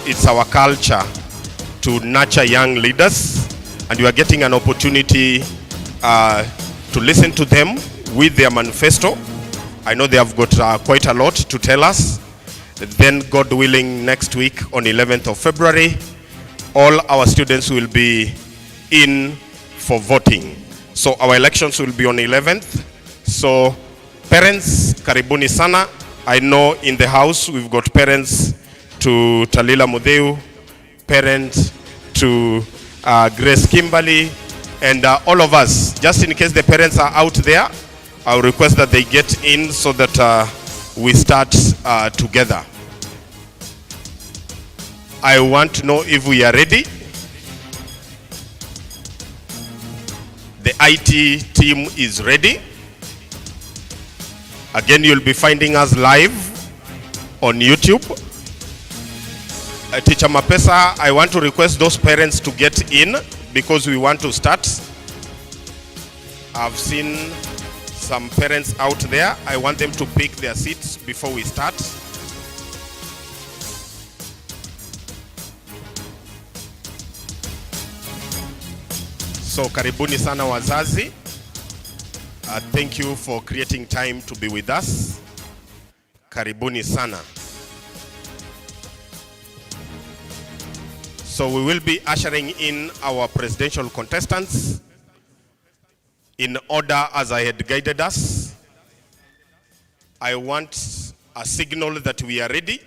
it's our culture to nurture young leaders, and we are getting an opportunity to listen to them with their manifesto. I know they have got quite a lot to tell us. Then, God willing, next week on 11th of February, all our students will be in for voting. So our elections will be on 11th. So parents, karibuni sana. I know in the house we've got parents to Talila Mudeu, parents to Grace Kimberly, and all of us. Just in case the parents are out there, I'll request that they get in so that we start together. I want to know if we are ready. The IT team is ready. Again, you'll be finding us live on YouTube. Teacher Mapesa, I want to request those parents to get in because we want to start. I've seen some parents out there. I want them to pick their seats before we start. So karibuni sana wazazi. Thank you for creating time to be with us. Karibuni sana. So we will be ushering in our presidential contestants in order as I had guided us. I want a signal that we are ready.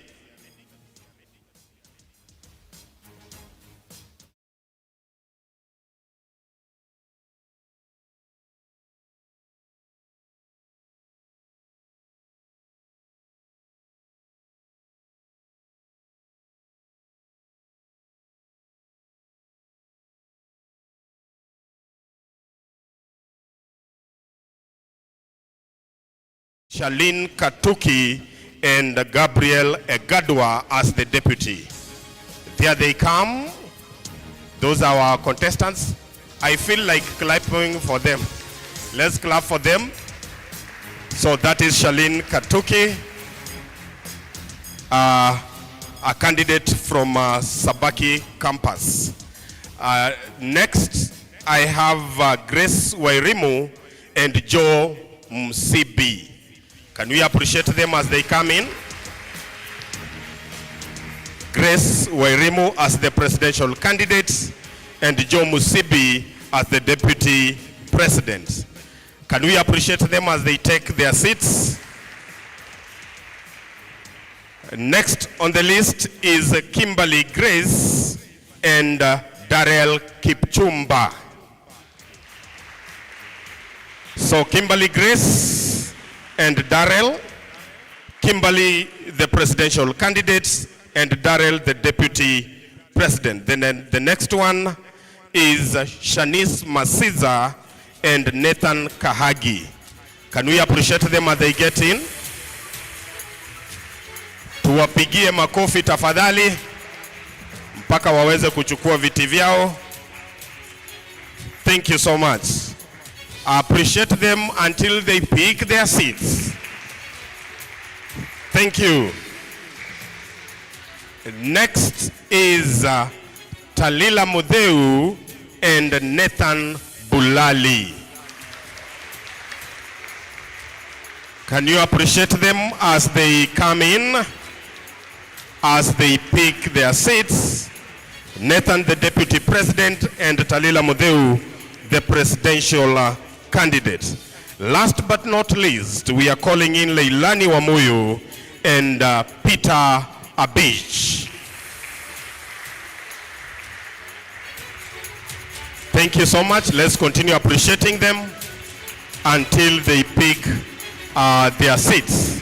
Charlene Katuki and Gabriel Egadwa as the deputy. There they come. Those are our contestants. I feel like clapping for them. Let's clap for them. So that is Charlene Katuki, a candidate from Sabaki campus. Next, I have Grace Wairimu and Joe Msibi. Can we appreciate them as they come in? Grace Wairimu as the presidential candidate and Joe Musibi as the deputy president. Can we appreciate them as they take their seats? Next on the list is Kimberly Grace and Darrell Kipchumba. So Kimberly Grace and Darrell, Kimberly the presidential candidate and Darrell the deputy president. Then the next one is Shanice Masiza and Nathan Kahagi. Can we appreciate them as they get in? Tuwapigie makofi tafadhali mpaka waweze kuchukua viti vyao. Thank you so much. I appreciate them until they pick their seats. Thank you. Next is Talila Mudeu and Nathan Bulali. Can you appreciate them as they come in, as they pick their seats? Nathan, the deputy president, and Talila Mudeu, the presidential candidate. Last but not least, we are calling in Leilani Wamuyu and Peter Abich. Thank you so much. Let's continue appreciating them until they pick their seats.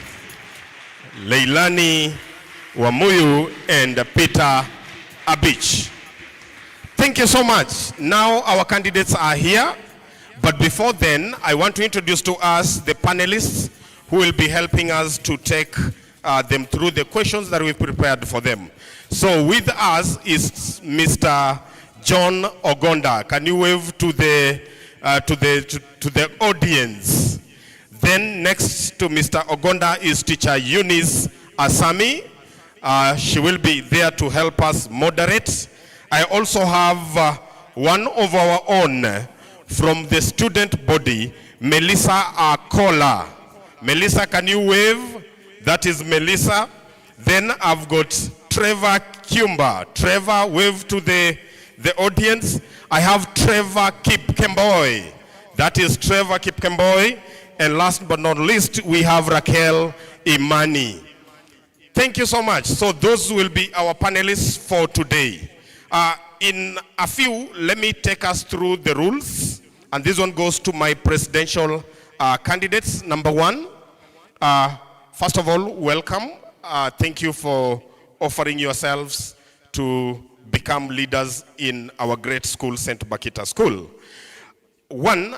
Leilani Wamuyu and Peter Abich. Thank you so much. Now our candidates are here. But before then, I want to introduce to us the panelists who will be helping us to take them through the questions that we've prepared for them. So with us is Mr. John Ogonda. Can you wave to the audience? Then next to Mr. Ogonda is teacher Eunice Asami. She will be there to help us moderate. I also have one of our own from the student body, Melissa Akola. Melissa, can you wave? That is Melissa. Then I've got Trevor Kumba. Trevor, wave to the audience. I have Trevor Kipkemboy. That is Trevor Kipkemboy. And last but not least, we have Raquel Imani. Thank you so much. So those will be our panelists for today. In a few, let me take us through the rules. And this one goes to my presidential candidates. Number one, first of all, welcome. Thank you for offering yourselves to become leaders in our great school, St. Bakhita School. One,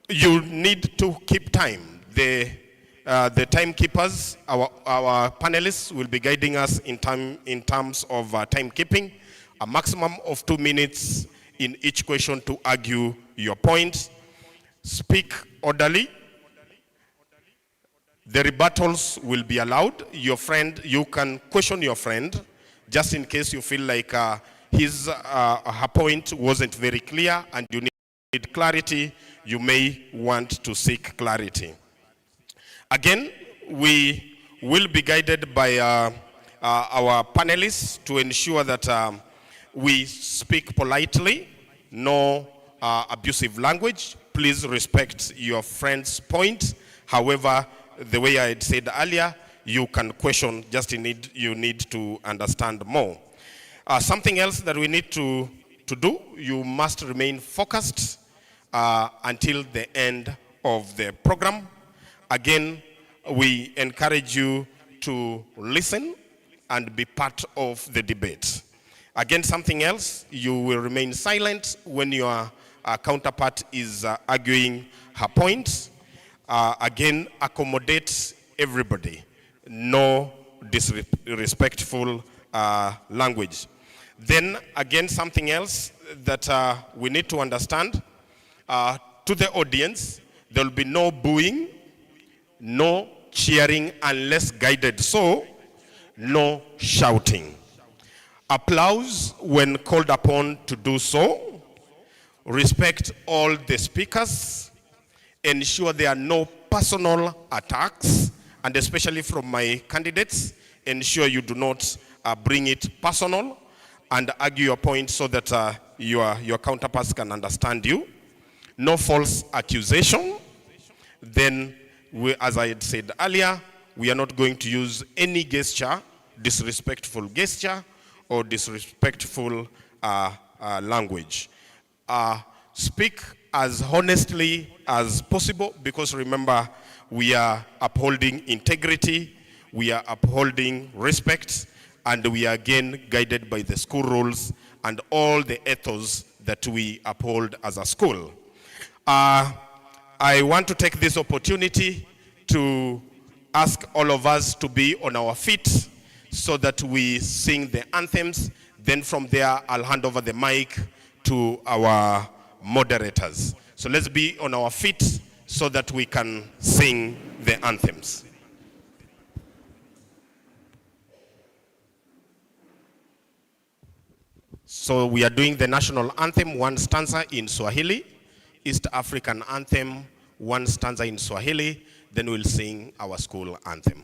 you need to keep time. The timekeepers, our panelists will be guiding us in terms of timekeeping. A maximum of 2 minutes in each question to argue your point. Speak orderly. The rebuttals will be allowed. Your friend, you can question your friend, just in case you feel like her point wasn't very clear and you need clarity. You may want to seek clarity. Again, we will be guided by our panelists to ensure that we speak politely, no abusive language. Please respect your friend's point. However, the way I had said earlier, you can question, just you need to understand more. Something else that we need to do, you must remain focused until the end of the program. Again, we encourage you to listen and be part of the debate. Again, something else, you will remain silent when your counterpart is arguing her point. Again, accommodate everybody. No disrespectful language. Then, again, something else that we need to understand, to the audience, there will be no booing, no cheering unless guided, so no shouting. Applause when called upon to do so. Respect all the speakers. Ensure there are no personal attacks, and especially from my candidates, ensure you do not bring it personal and argue your point so that your counterparts can understand you. No false accusation. Then, as I had said earlier, we are not going to use any gesture, disrespectful gesture, or disrespectful language. Speak as honestly as possible, because remember, we are upholding integrity, we are upholding respect, and we are again guided by the school rules and all the ethos that we uphold as a school. I want to take this opportunity to ask all of us to be on our feet so that we sing the anthems. Then from there, I'll hand over the mic to our moderators. So let's be on our feet so that we can sing the anthems. So we are doing the national anthem, one stanza in Swahili, East African anthem, one stanza in Swahili, then we'll sing our school anthem.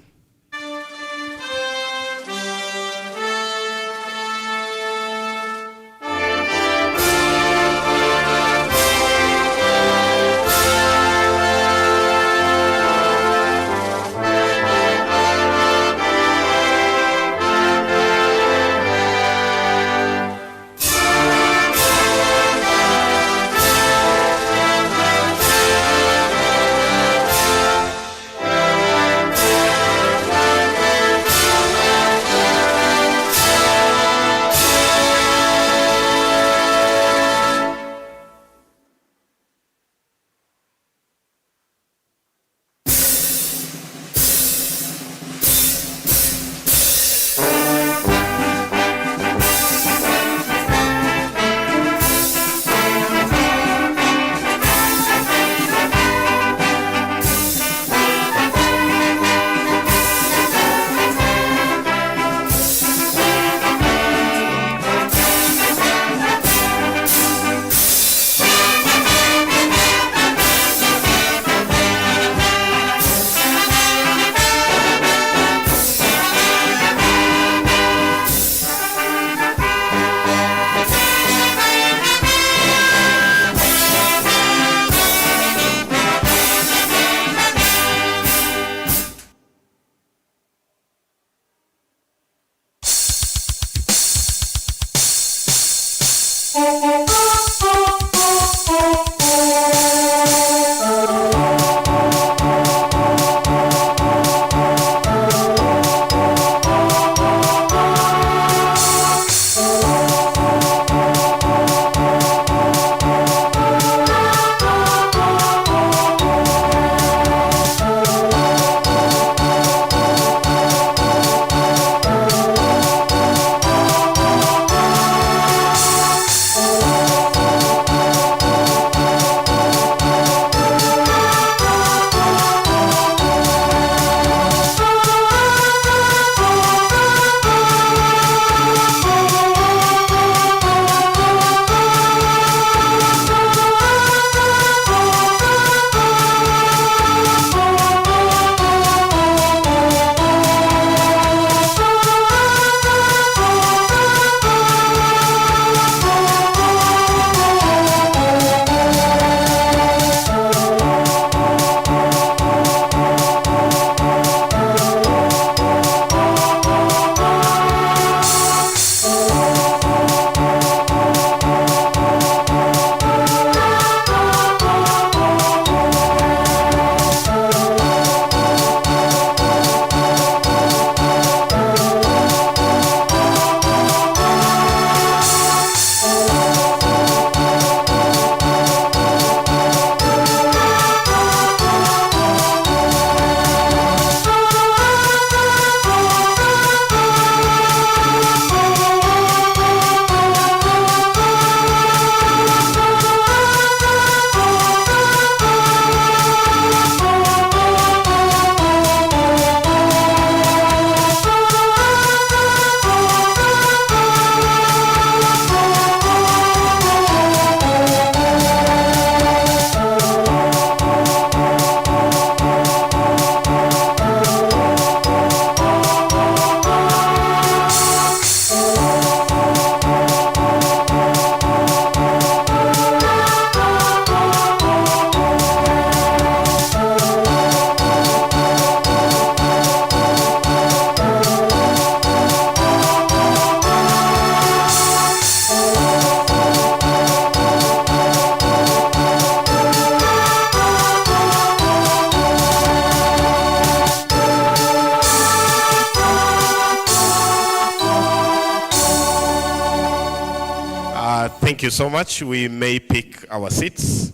Thank you so much. We may pick our seats.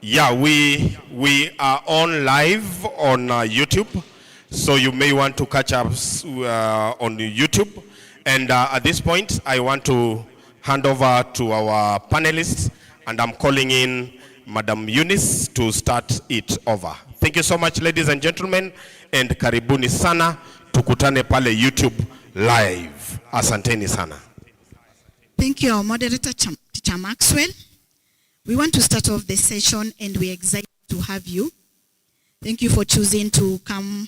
Yeah, we are on live on YouTube, so you may want to catch us on YouTube. And at this point, I want to hand over to our panelists, and I'm calling in Madam Eunice to start it over. Thank you so much, ladies and gentlemen, and karibuni sana, tukutane pale YouTube live. Asanteni sana. Thank you, our moderator, Teacher Maxwell. We want to start off the session, and we're excited to have you. Thank you for choosing to come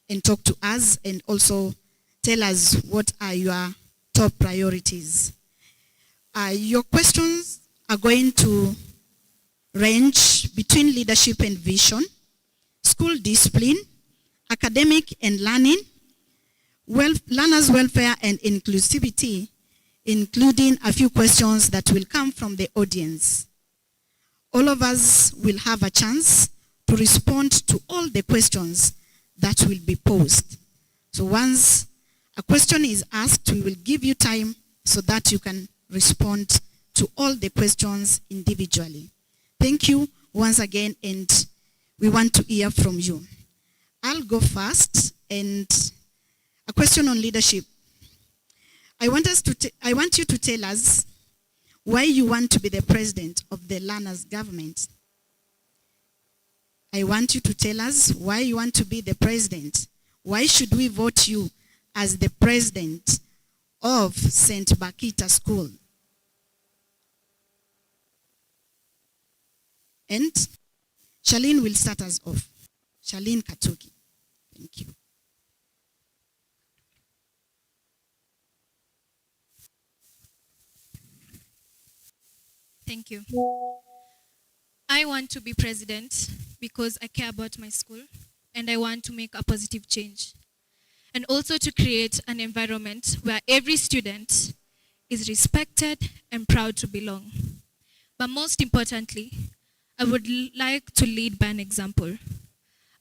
and talk to us, and also tell us what are your top priorities. Your questions are going to range between leadership and vision, school discipline, academic and learning, learners' welfare and inclusivity, including a few questions that will come from the audience. All of us will have a chance to respond to all the questions that will be posed. So once a question is asked, we will give you time so that you can respond to all the questions individually. Thank you once again, and we want to hear from you. I'll go first, and a question on leadership. I want you to tell us why you want to be the president of the learners' government. I want you to tell us why you want to be the president. Why should we vote you as the president of St. Bakhita School? And Charlene will start us off. Charlene Katuki. Thank you. Thank you. I want to be president because I care about my school and I want to make a positive change. And also to create an environment where every student is respected and proud to belong. But most importantly, I would like to lead by an example.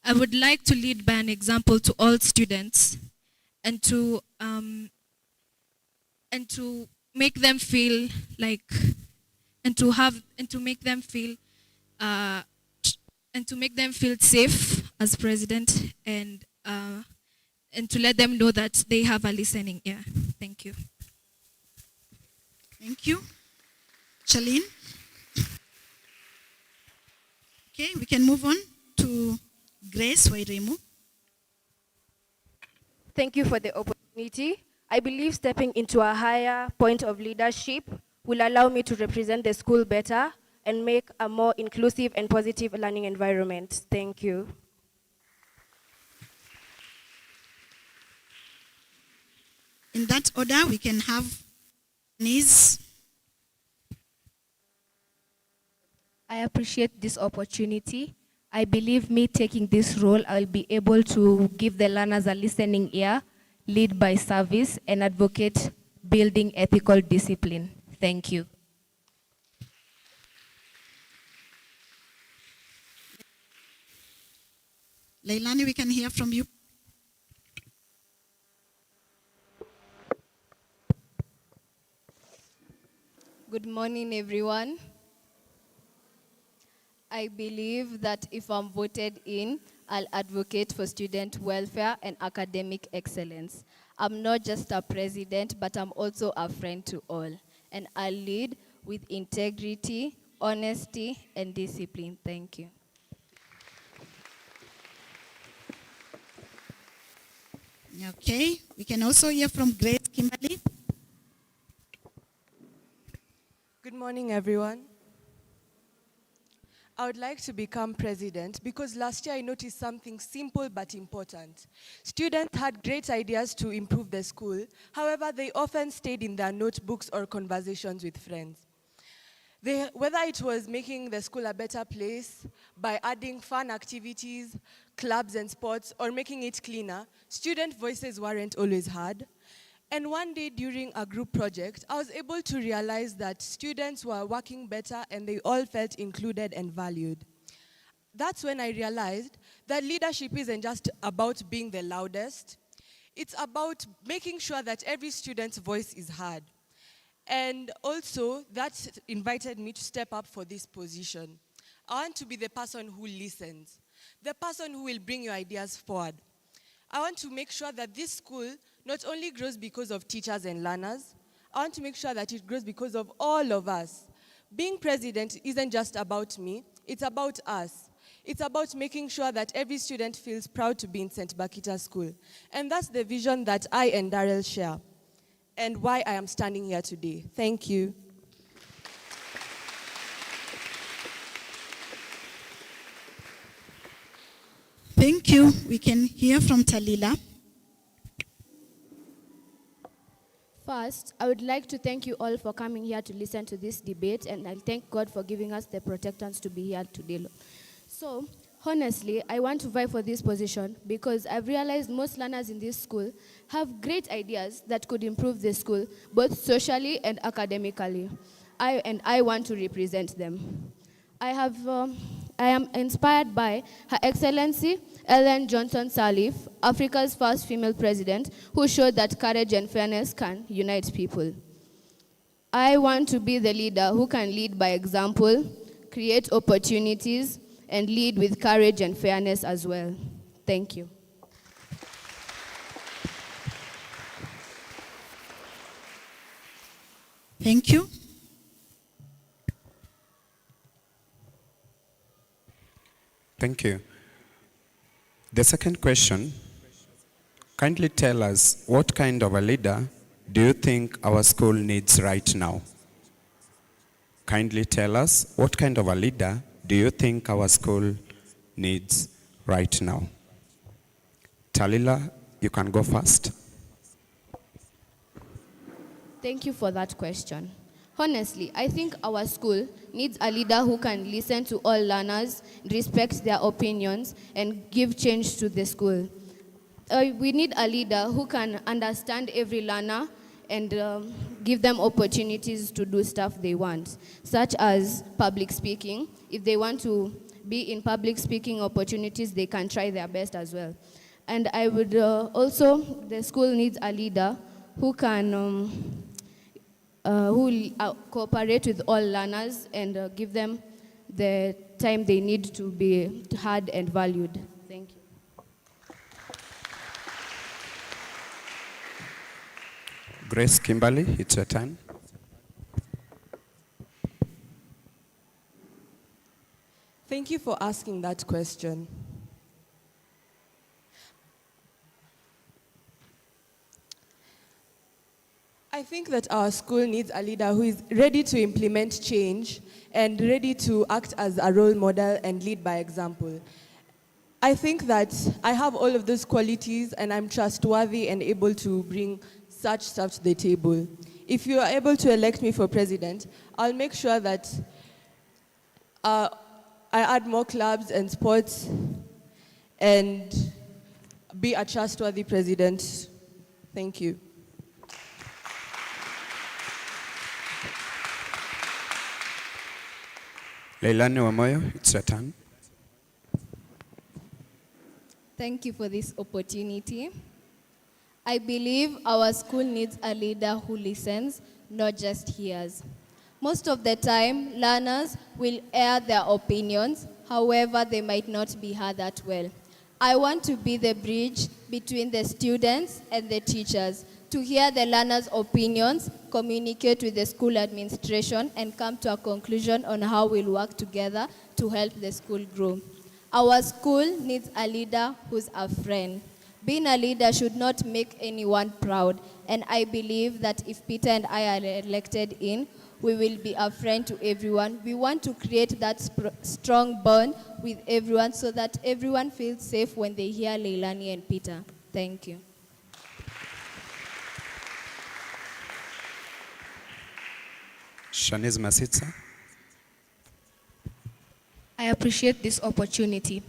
I would like to lead by an example to all students and to make them feel like and to make them feel safe as president, and to let them know that they have a listening ear. Thank you. Thank you. Charlene? Okay, we can move on to Grace Wairemu. Thank you for the opportunity. I believe stepping into a higher point of leadership will allow me to represent the school better and make a more inclusive and positive learning environment. Thank you. In that order, we can have Nis. I appreciate this opportunity. I believe me taking this role, I'll be able to give the learners a listening ear, lead by service, and advocate building ethical discipline. Thank you. Leilani, we can hear from you. Good morning, everyone. I believe that if I'm voted in, I'll advocate for student welfare and academic excellence. I'm not just a president, but I'm also a friend to all. And I'll lead with integrity, honesty, and discipline. Thank you. Okay, we can also hear from Grace Kimberly. Good morning, everyone. I would like to become president because last year I noticed something simple but important. Students had great ideas to improve the school. However, they often stayed in their notebooks or conversations with friends. Whether it was making the school a better place by adding fun activities, clubs and sports, or making it cleaner, student voices weren't always heard. And one day during a group project, I was able to realize that students were working better and they all felt included and valued. That's when I realized that leadership isn't just about being the loudest. It's about making sure that every student's voice is heard. And also, that invited me to step up for this position. I want to be the person who listens, the person who will bring your ideas forward. I want to make sure that this school not only grows because of teachers and learners, I want to make sure that it grows because of all of us. Being president isn't just about me, it's about us. It's about making sure that every student feels proud to be in St. Bakhita School. And that's the vision that I and Daryl share, and why I am standing here today. Thank you. Thank you. We can hear from Talila. First, I would like to thank you all for coming here to listen to this debate, and I thank God for giving us the protectants to be here today. So, honestly, I want to vie for this position because I've realized most learners in this school have great ideas that could improve the school, both socially and academically. I want to represent them. I am inspired by Her Excellency Ellen Johnson Sirleaf, Africa's first female president, who showed that courage and fairness can unite people. I want to be the leader who can lead by example, create opportunities, and lead with courage and fairness as well. Thank you. Thank you. Thank you. The second question, kindly tell us what kind of a leader do you think our school needs right now? Kindly tell us what kind of a leader do you think our school needs right now? Talila, you can go first. Thank you for that question. Honestly, I think our school needs a leader who can listen to all learners, respect their opinions, and give change to the school. We need a leader who can understand every learner and give them opportunities to do stuff they want, such as public speaking. If they want to be in public speaking opportunities, they can try their best as well. And I would also, the school needs a leader who can who will cooperate with all learners and give them the time they need to be heard and valued. Thank you. Grace Kimberly, it's your turn. Thank you for asking that question. I think that our school needs a leader who is ready to implement change and ready to act as a role model and lead by example. I think that I have all of those qualities and I'm trustworthy and able to bring such stuff to the table. If you are able to elect me for president, I'll make sure that I add more clubs and sports and be a trustworthy president. Thank you. Leilani Wamoyo, it's your turn. Thank you for this opportunity. I believe our school needs a leader who listens, not just hears. Most of the time, learners will air their opinions, however, they might not be heard that well. I want to be the bridge between the students and the teachers, to hear the learners' opinions, communicate with the school administration, and come to a conclusion on how we'll work together to help the school grow. Our school needs a leader who's a friend. Being a leader should not make anyone proud, and I believe that if Peter and I are elected in, we will be a friend to everyone. We want to create that strong bond with everyone so that everyone feels safe when they hear Leilani and Peter. Thank you. Shanice Masitsa. I appreciate this opportunity.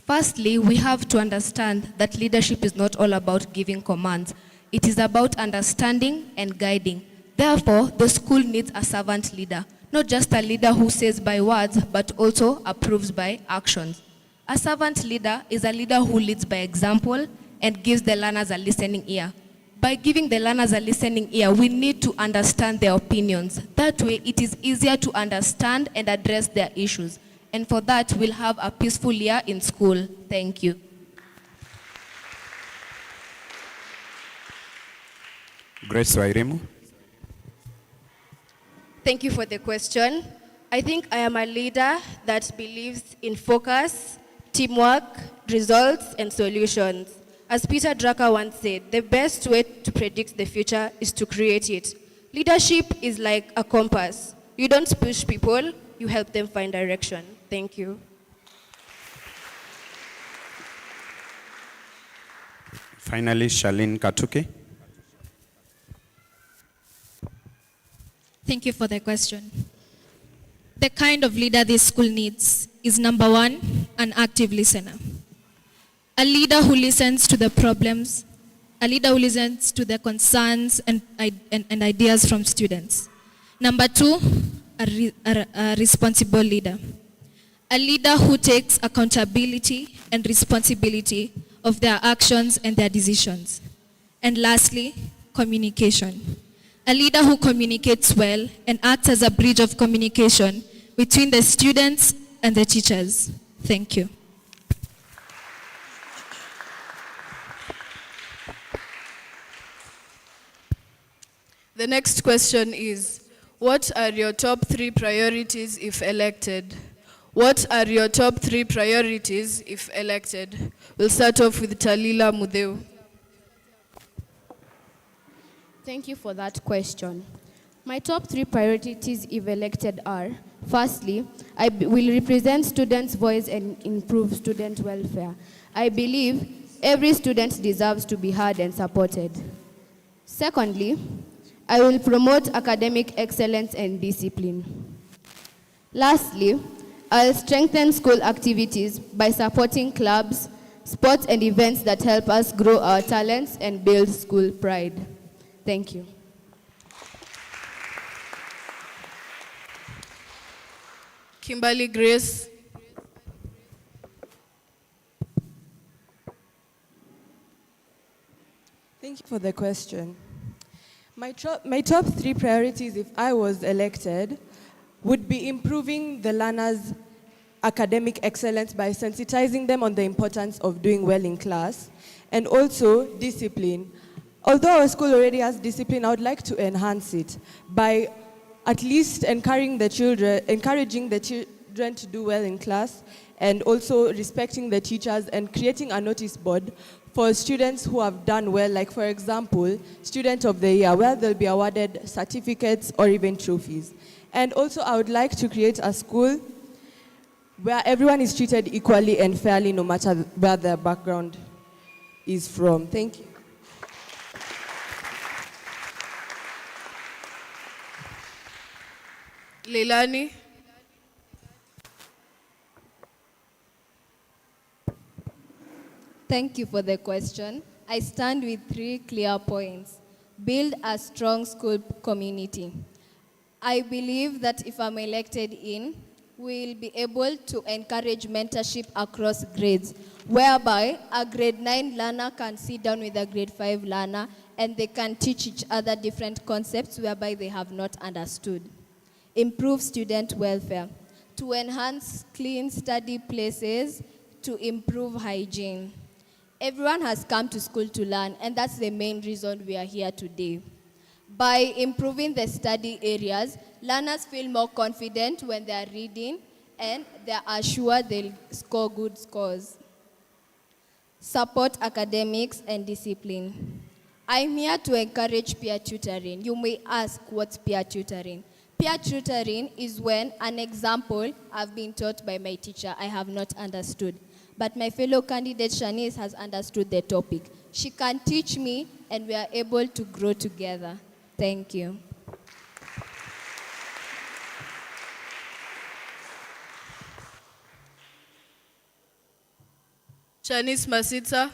Firstly, we have to understand that leadership is not all about giving commands. It is about understanding and guiding. Therefore, the school needs a servant leader, not just a leader who says by words, but also approves by actions. A servant leader is a leader who leads by example and gives the learners a listening ear. By giving the learners a listening ear, we need to understand their opinions. That way, it is easier to understand and address their issues. And for that, we'll have a peaceful year in school. Thank you. Grace Wairimu. Thank you for the question. I think I am a leader that believes in focus, teamwork, results, and solutions. As Peter Drucker once said, the best way to predict the future is to create it. Leadership is like a compass. You don't push people, you help them find direction. Thank you. Finally, Charlene Katuki. Thank you for the question. The kind of leader this school needs is, number one, an active listener. A leader who listens to the problems, a leader who listens to the concerns and ideas from students. Number two, a responsible leader. A leader who takes accountability and responsibility of their actions and their decisions. And lastly, communication. A leader who communicates well and acts as a bridge of communication between the students and the teachers. Thank you. The next question is, what are your top 3 priorities if elected? What are your top 3 priorities if elected? We'll start off with Talila Mudeu. Thank you for that question. My top 3 priorities if elected are, firstly, I will represent students' voice and improve student welfare. I believe every student deserves to be heard and supported. Secondly, I will promote academic excellence and discipline. Lastly, I'll strengthen school activities by supporting clubs, sports and events that help us grow our talents and build school pride. Thank you. Kimberly Grace. Thank you for the question. My top 3 priorities if I was elected would be improving the learners' academic excellence by sensitizing them on the importance of doing well in class, and also discipline. Although our school already has discipline, I would like to enhance it by at least encouraging the children to do well in class, and also respecting the teachers and creating a notice board for students who have done well, like for example, Student of the Year, where they'll be awarded certificates or even trophies. And also I would like to create a school where everyone is treated equally and fairly no matter where their background is from. Thank you. Leilani. Thank you for the question. I stand with 3 clear points. Build a strong school community. I believe that if I'm elected in, we'll be able to encourage mentorship across grades, whereby a grade 9 learner can sit down with a grade 5 learner and they can teach each other different concepts whereby they have not understood. Improve student welfare. To enhance clean study places, to improve hygiene. Everyone has come to school to learn, and that's the main reason we are here today. By improving the study areas, learners feel more confident when they are reading, and they are sure they'll score good scores. Support academics and discipline. I'm here to encourage peer tutoring. You may ask, what's peer tutoring? Peer tutoring is when an example I've been taught by my teacher, I have not understood. But my fellow candidate Shanice has understood the topic. She can teach me and we are able to grow together. Thank you. Shanice Masita.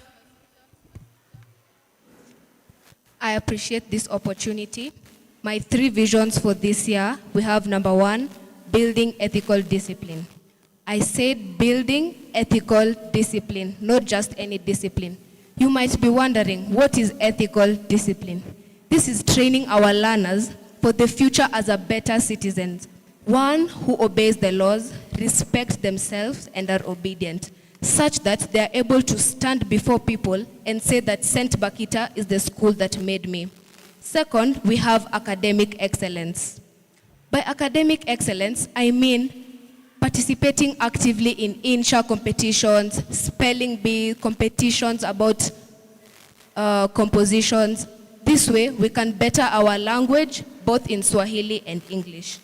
I appreciate this opportunity. My 3 visions for this year, we have number 1, building ethical discipline. I said building ethical discipline, not just any discipline. You might be wondering, what is ethical discipline? This is training our learners for the future as a better citizens, one who obeys the laws, respects themselves, and are obedient, such that they are able to stand before people and say that St. Bakhita is the school that made me. Second, we have academic excellence. By academic excellence, I mean participating actively in intra competitions, spelling bee competitions about compositions. This way, we can better our language, both in Swahili and English.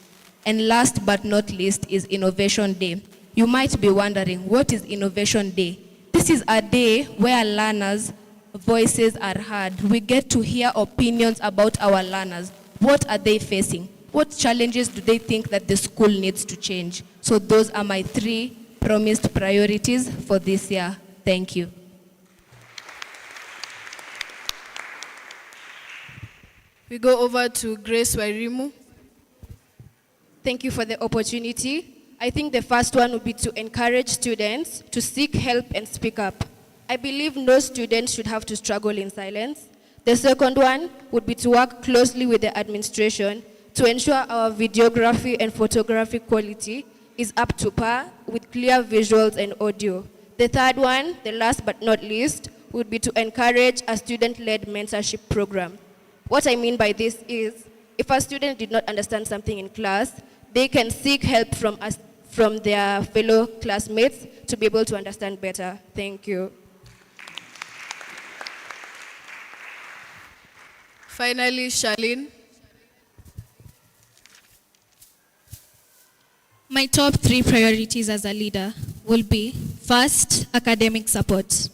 And last but not least is Innovation Day. You might be wondering, what is Innovation Day? This is a day where learners' voices are heard. We get to hear opinions about our learners. What are they facing? What challenges do they think that the school needs to change? So those are my 3 promised priorities for this year. Thank you. We go over to Grace Wairimu. Thank you for the opportunity. I think the first one would be to encourage students to seek help and speak up. I believe no student should have to struggle in silence. The second one would be to work closely with the administration to ensure our videography and photography quality is up to par with clear visuals and audio. The third one, the last but not least, would be to encourage a student-led mentorship program. What I mean by this is, if a student did not understand something in class, they can seek help from their fellow classmates to be able to understand better. Thank you. Finally, Charlene. My top 3 priorities as a leader will be, first, academic support.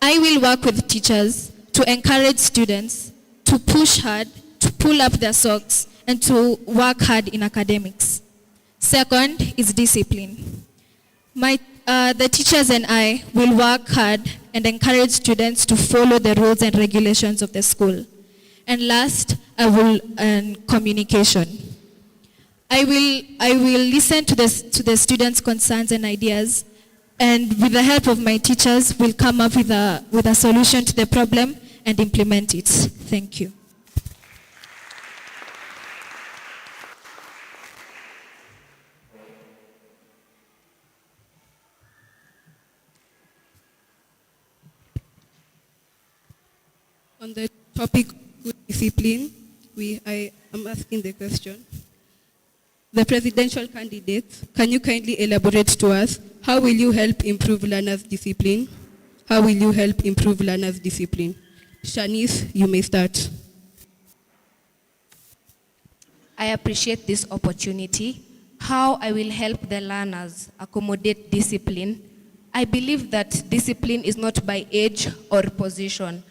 I will work with teachers to encourage students to push hard, to pull up their socks, and to work hard in academics. Second is discipline. The teachers and I will work hard and encourage students to follow the rules and regulations of the school. And last, communication. I will listen to the students' concerns and ideas, and with the help of my teachers, we'll come up with a solution to the problem and implement it. Thank you. On the topic of discipline, I am asking the question. The presidential candidates, can you kindly elaborate to us, how will you help improve learners' discipline? How will you help improve learners' discipline? Shanice, you may start. I appreciate this opportunity. How I will help the learners accommodate discipline. I believe that discipline is not by age or position.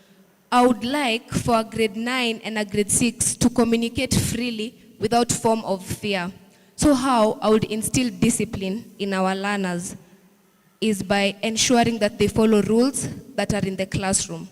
I would like for a grade 9 and a grade 6 to communicate freely without form of fear. So how I would instill discipline in our learners is by ensuring that they follow rules that are in the classroom.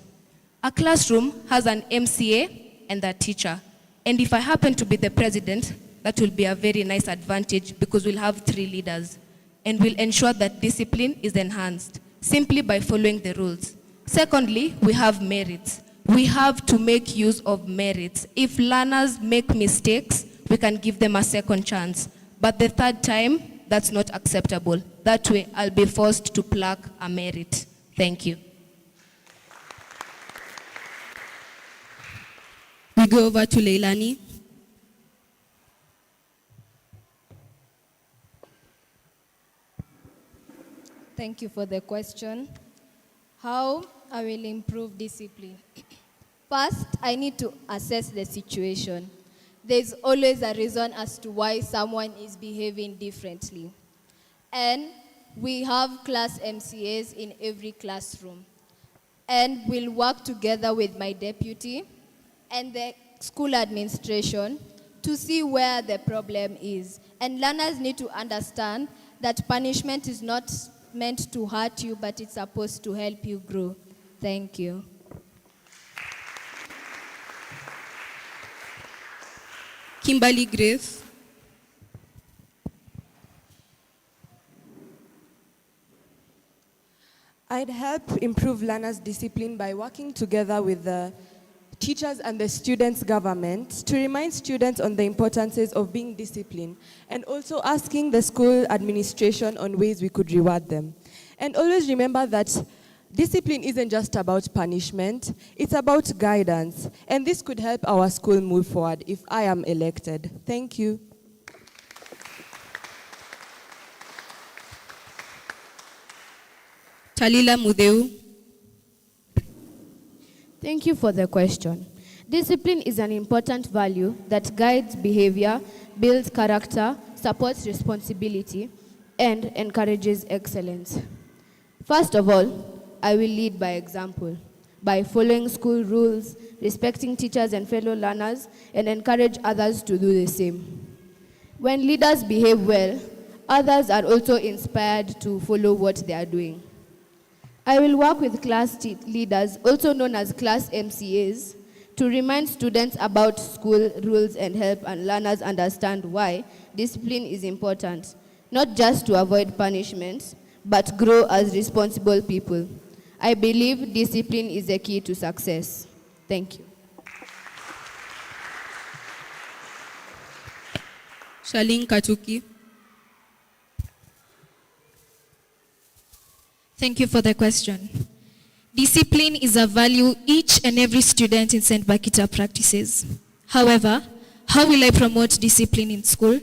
A classroom has an MCA and a teacher. And if I happen to be the president, that will be a very nice advantage because we'll have 3 leaders. And we'll ensure that discipline is enhanced simply by following the rules. Secondly, we have merits. We have to make use of merits. If learners make mistakes, we can give them a second chance. But the third time, that's not acceptable. That way, I'll be forced to plug a merit. Thank you. We go over to Leilani. Thank you for the question. How I will improve discipline? First, I need to assess the situation. There's always a reason as to why someone is behaving differently. And we have class MCAs in every classroom. And we'll work together with my deputy and the school administration to see where the problem is. And learners need to understand that punishment is not meant to hurt you, but it's supposed to help you grow. Thank you. Kimberly Grace. I'd help improve learners' discipline by working together with the teachers and the students' government to remind students on the importances of being disciplined, and also asking the school administration on ways we could reward them. And always remember that discipline isn't just about punishment, it's about guidance. And this could help our school move forward if I am elected. Thank you. Talila Mudeu. Thank you for the question. Discipline is an important value that guides behavior, builds character, supports responsibility, and encourages excellence. First of all, I will lead by example, by following school rules, respecting teachers and fellow learners, and encourage others to do the same. When leaders behave well, others are also inspired to follow what they are doing. I will work with class leaders, also known as class MCAs, to remind students about school rules and help and learners understand why discipline is important, not just to avoid punishments, but grow as responsible people. I believe discipline is the key to success. Thank you. Shalin Katuki. Thank you for the question. Discipline is a value each and every student in St. Bakhita practices. However, how will I promote discipline in school?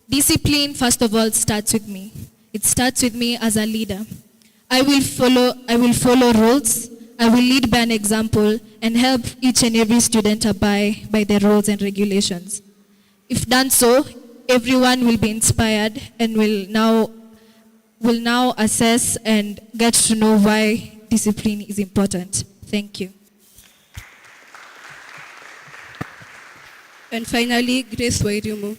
Discipline, first of all, starts with me. It starts with me as a leader. I will follow rules, I will lead by an example, and help each and every student abide by the rules and regulations. If done so, everyone will be inspired and will now assess and get to know why discipline is important. Thank you. And finally, Grace Wairimu.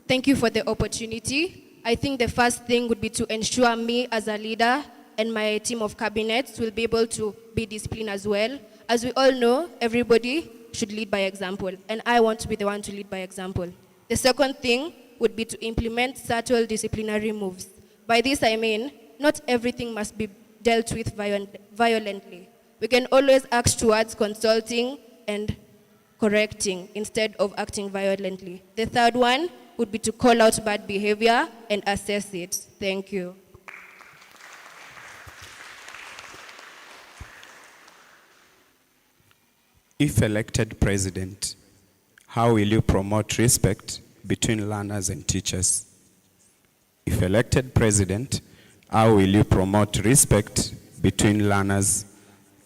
Thank you for the opportunity. I think the first thing would be to ensure me as a leader and my team of cabinets will be able to be disciplined as well. As we all know, everybody should lead by example, and I want to be the one to lead by example. The second thing would be to implement subtle disciplinary moves. By this I mean, not everything must be dealt with violently. We can always act towards consulting and correcting instead of acting violently. The third one would be to call out bad behavior and assess it. Thank you. If elected president, how will you promote respect between learners and teachers? If elected president, how will you promote respect between learners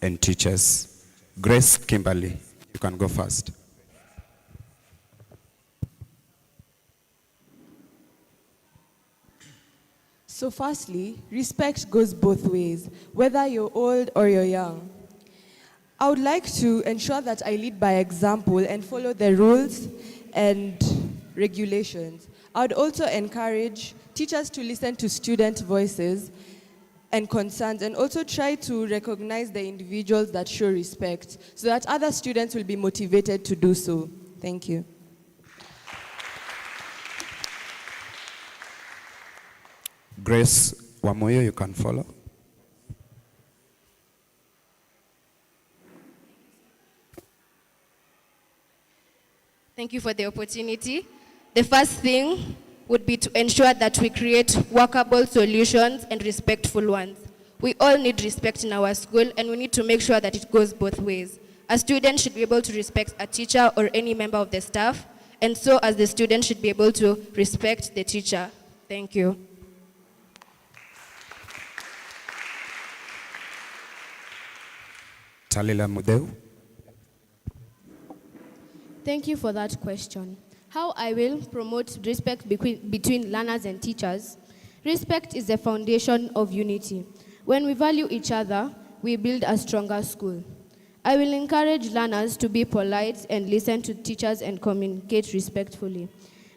and teachers? Grace Kimberly, you can go first. So firstly, respect goes both ways, whether you're old or you're young. I would like to ensure that I lead by example and follow the rules and regulations. I would also encourage teachers to listen to student voices and concerns, and also try to recognize the individuals that show respect so that other students will be motivated to do so. Thank you. Grace Wamoyo, you can follow. Thank you for the opportunity. The first thing would be to ensure that we create workable solutions and respectful ones. We all need respect in our school, and we need to make sure that it goes both ways. A student should be able to respect a teacher or any member of the staff, and so as the student should be able to respect the teacher. Thank you. Talila Mudeu. Thank you for that question. How I will promote respect between learners and teachers. Respect is the foundation of unity. When we value each other, we build a stronger school. I will encourage learners to be polite and listen to teachers and communicate respectfully.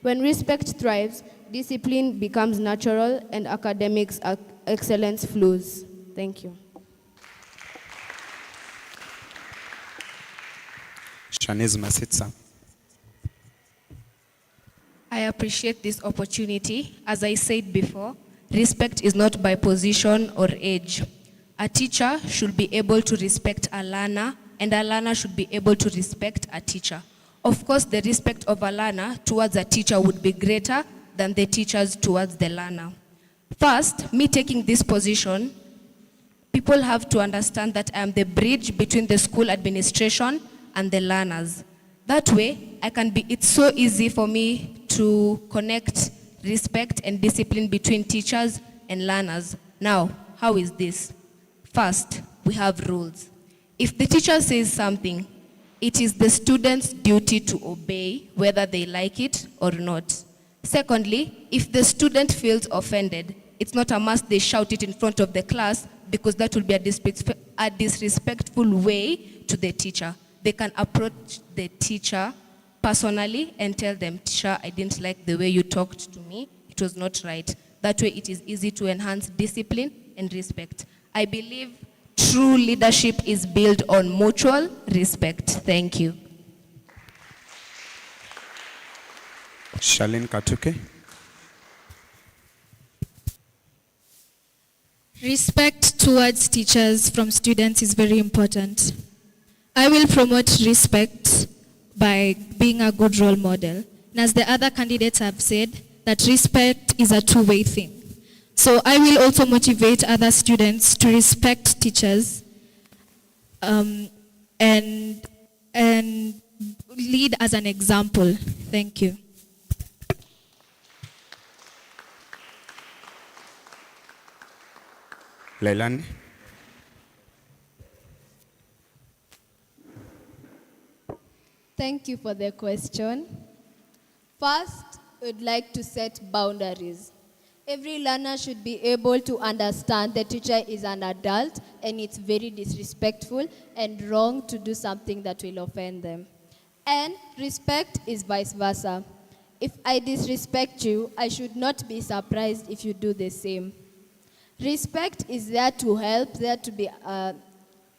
When respect thrives, discipline becomes natural and academics excellence flows. Thank you. Shanice Masitsa. I appreciate this opportunity. As I said before, Respect is not by position or age. A teacher should be able to respect a learner, and a learner should be able to respect a teacher. Of course, the respect of a learner towards a teacher would be greater than the teachers towards the learner. First, me taking this position, people have to understand that I am the bridge between the school administration and the learners. That way, it's so easy for me to connect respect and discipline between teachers and learners. Now, how is this? First, we have rules. If the teacher says something, it is the student's duty to obey, whether they like it or not. Secondly, if the student feels offended, it's not a must they shout it in front of the class, because that will be a disrespectful way to the teacher. They can approach the teacher personally and tell them, "Teacher, I didn't like the way you talked to me. It was not right." That way it is easy to enhance discipline and respect. I believe true leadership is built on mutual respect. Thank you. Charlene Katuke. Respect towards teachers from students is very important. I will promote respect by being a good role model. And as the other candidates have said, that respect is a two-way thing. So I will also motivate other students to respect teachers and lead as an example. Thank you. Leilani. Thank you for the question. First, we'd like to set boundaries. Every learner should be able to understand the teacher is an adult and it's very disrespectful and wrong to do something that will offend them. And respect is vice versa. If I disrespect you, I should not be surprised if you do the same. Respect is there to help, there to be a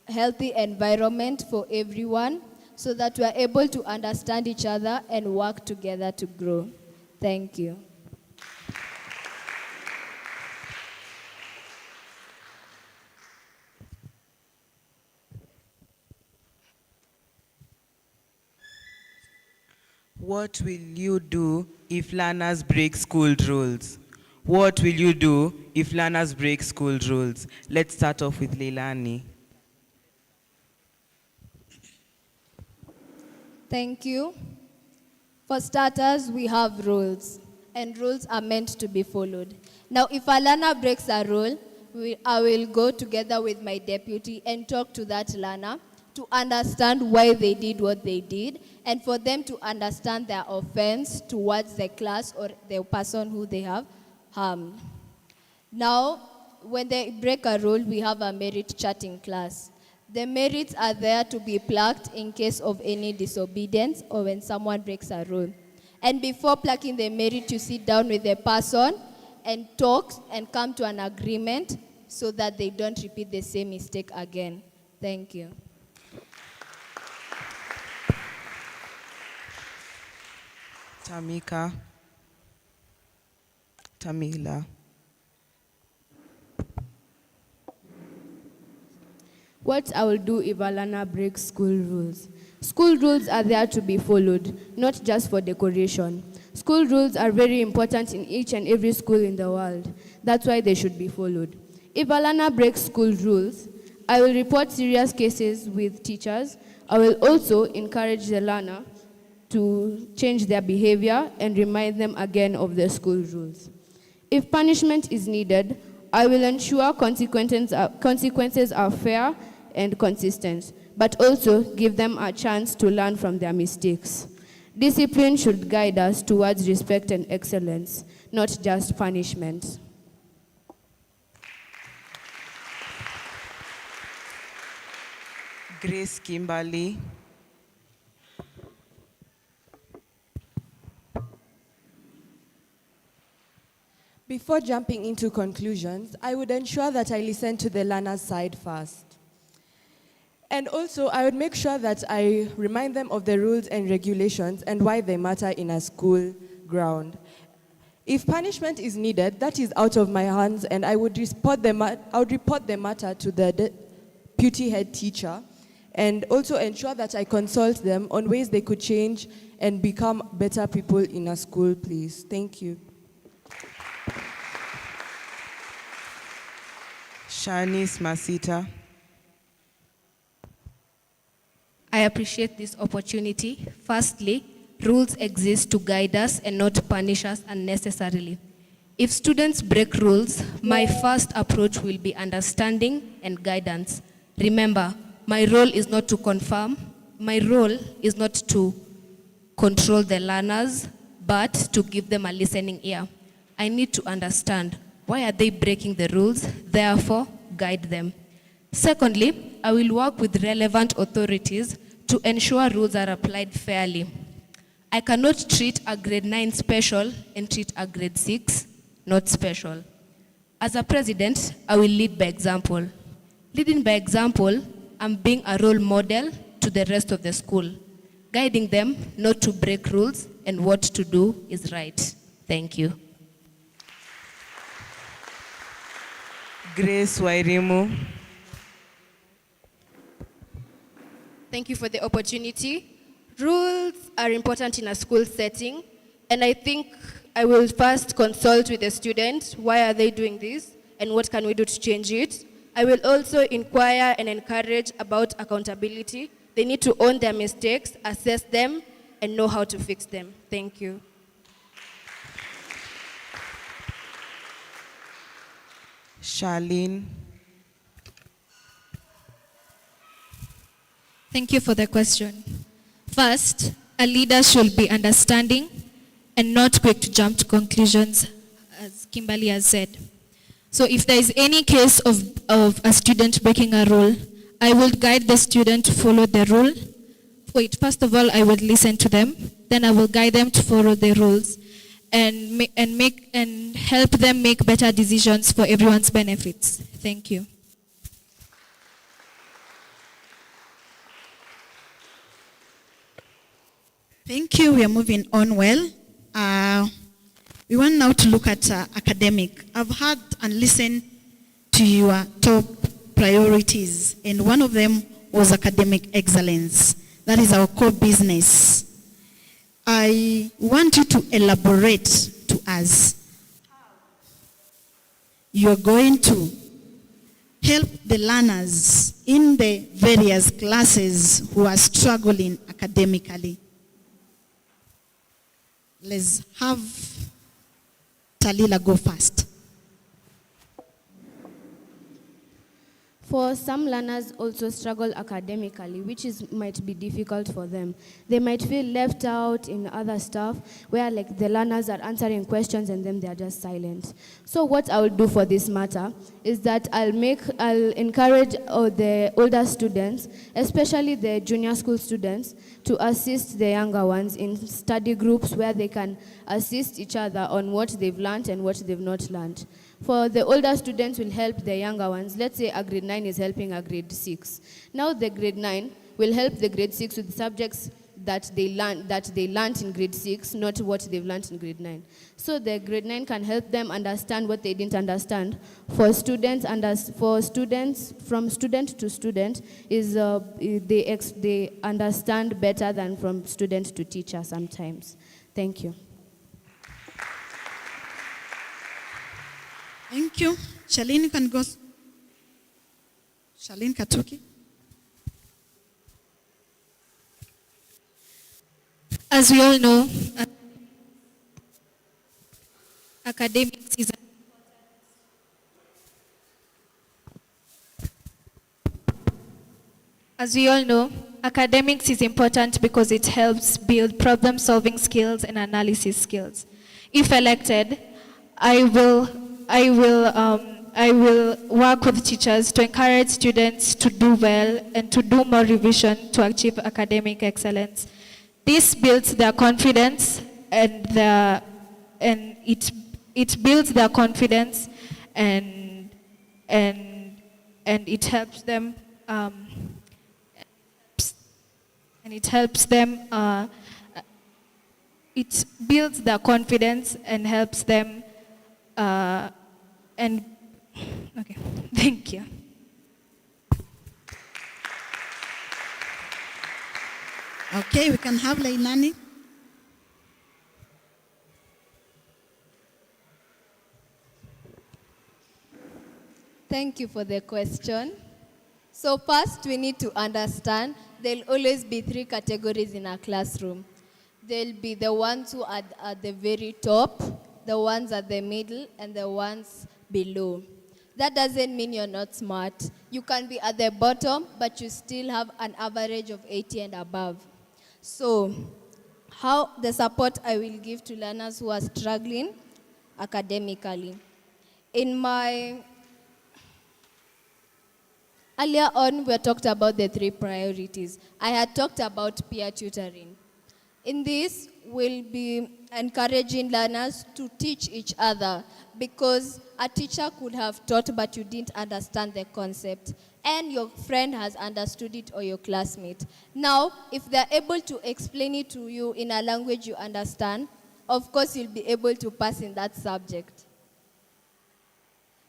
healthy environment for everyone so that we are able to understand each other and work together to grow. Thank you. What will you do if learners break school rules? What will you do if learners break school rules? Let's start off with Leilani. Thank you. For starters, we have rules, and rules are meant to be followed. Now, if a learner breaks a rule, I will go together with my deputy and talk to that learner to understand why they did what they did, and for them to understand their offense towards the class or the person who they have harmed. Now, when they break a rule, we have a merit charting class. The merits are there to be plucked in case of any disobedience or when someone breaks a rule. And before plucking the merit, you sit down with the person and talk and come to an agreement so that they don't repeat the same mistake again. Thank you. Tamila. What I will do if a learner breaks school rules. School rules are there to be followed, not just for decoration. School rules are very important in each and every school in the world. That's why they should be followed. If a learner breaks school rules, I will report serious cases with teachers. I will also encourage the learner to change their behavior and remind them again of the school rules. If punishment is needed, I will ensure consequences are fair and consistent, but also give them a chance to learn from their mistakes. Discipline should guide us towards respect and excellence, not just punishment. Grace Kimberly. Before jumping into conclusions, I would ensure that I listen to the learner's side first. And also, I would make sure that I remind them of the rules and regulations and why they matter in a school ground. If punishment is needed, that is out of my hands, and I would report the matter to the deputy head teacher, and also ensure that I consult them on ways they could change and become better people in a school, please. Thank you. Shanice Masita. I appreciate this opportunity. Firstly, rules exist to guide us and not punish us unnecessarily. If students break rules, my first approach will be understanding and guidance. Remember, my role is not to confirm, my role is not to control the learners, but to give them a listening ear. I need to understand why are they breaking the rules, therefore guide them. Secondly, I will work with relevant authorities to ensure rules are applied fairly. I cannot treat a grade 9 special and treat a grade 6 not special. As a president, I will lead by example. Leading by example, I'm being a role model to the rest of the school, guiding them not to break rules and what to do is right. Thank you. Grace Wairimu. Thank you for the opportunity. Rules are important in a school setting, and I think I will first consult with the students, why are they doing this, and what can we do to change it. I will also inquire and encourage about accountability. They need to own their mistakes, assess them, and know how to fix them. Thank you. Charlene. Thank you for the question. First, a leader should be understanding and not quick to jump to conclusions, as Kimberly has said. So if there is any case of a student breaking a rule, I will guide the student to follow the rule. Wait, first of all, I will listen to them. Then I will guide them to follow the rules and help them make better decisions for everyone's benefits. Thank you. Thank you. We are moving on well. We want now to look at academic. I've heard and listened to your top priorities, and one of them was academic excellence. That is our core business. I want you to elaborate to us. You're going to help the learners in the various classes who are struggling academically. Let's have Talila go first. For some learners also struggle academically, which might be difficult for them. They might feel left out in other stuff where like the learners are answering questions and then they are just silent. So what I will do for this matter is that I'll encourage the older students, especially the junior school students, to assist the younger ones in study groups where they can assist each other on what they've learned and what they've not learned. For the older students will help the younger ones. Let's say a grade 9 is helping a grade 6. Now the grade 9 will help the grade 6 with subjects that they learned in grade 6, not what they've learned in grade 9. So the grade 9 can help them understand what they didn't understand. For students, from student to student, they understand better than from student to teacher sometimes. Thank you. Thank you. Charlene, you can go. Charlene Katuki. As we all know, academics is important because it helps build problem-solving skills and analysis skills. If elected, I will work with teachers to encourage students to do well and to do more revision to achieve academic excellence. This builds their confidence and it builds their confidence and it helps them it builds their confidence and helps them and okay, thank you. Okay, we can have Leilani. Thank you for the question. So first, we need to understand there'll always be 3 categories in a classroom. There'll be the ones who are at the very top, the ones at the middle, and the ones below. That doesn't mean you're not smart. You can be at the bottom, but you still have an average of 80 and above. So, how the support I will give to learners who are struggling academically. In my earlier on, we talked about the 3 priorities. I had talked about peer tutoring. In this, we'll be encouraging learners to teach each other, because a teacher could have taught but you didn't understand the concept, and your friend has understood it or your classmate. Now, if they're able to explain it to you in a language you understand, of course you'll be able to pass in that subject.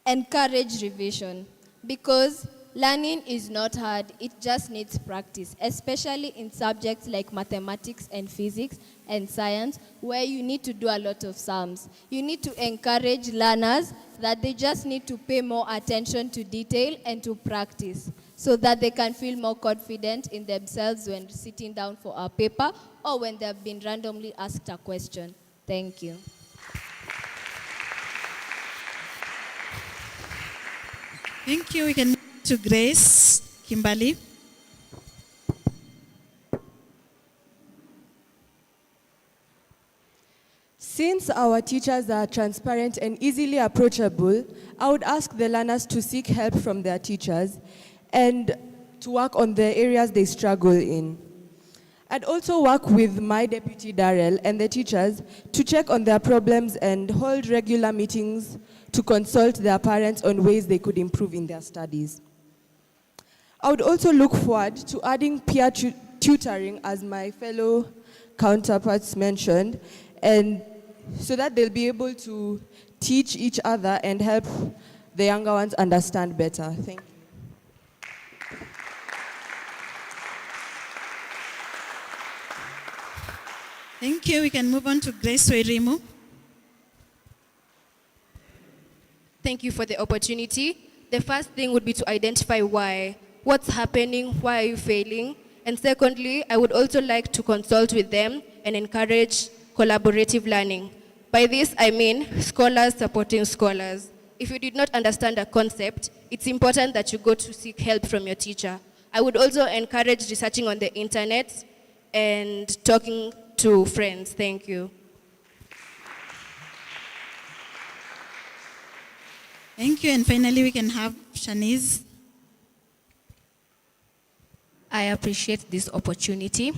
Encourage revision, because learning is not hard, it just needs practice, especially in subjects like mathematics and physics and science, where you need to do a lot of sums. You need to encourage learners that they just need to pay more attention to detail and to practice, so that they can feel more confident in themselves when sitting down for a paper or when they've been randomly asked a question. Thank you. Thank you. We can move to Grace Kimberly. Since our teachers are transparent and easily approachable, I would ask the learners to seek help from their teachers and to work on the areas they struggle in. I'd also work with my deputy Darrell and the teachers to check on their problems and hold regular meetings to consult their parents on ways they could improve in their studies. I would also look forward to adding peer tutoring, as my fellow counterparts mentioned, and so that they'll be able to teach each other and help the younger ones understand better. Thank you. Thank you. We can move on to Grace Soirimu. Thank you for the opportunity. The first thing would be to identify why. What's happening? Why are you failing? And secondly, I would also like to consult with them and encourage collaborative learning. By this, I mean scholars supporting scholars. If you did not understand a concept, it's important that you go to seek help from your teacher. I would also encourage researching on the internet and talking to friends. Thank you. Thank you. And finally, we can have Shanice. I appreciate this opportunity.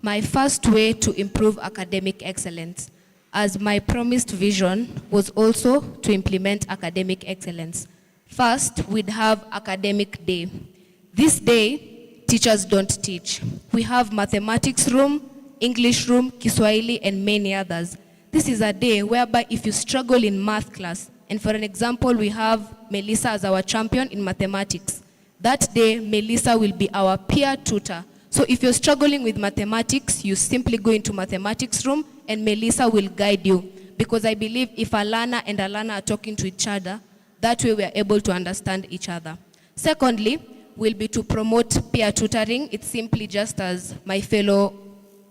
My first way to improve academic excellence, as my promised vision was also to implement academic excellence. First, we'd have academic day. This day, teachers don't teach. We have mathematics room, English room, Kiswahili, and many others. This is a day whereby if you struggle in math class, and for an example, we have Melissa as our champion in mathematics. That day, Melissa will be our peer tutor. So if you're struggling with mathematics, you simply go into mathematics room and Melissa will guide you. Because I believe if a learner and a learner are talking to each other, that way we are able to understand each other. Secondly, will be to promote peer tutoring. It's simply just as my fellow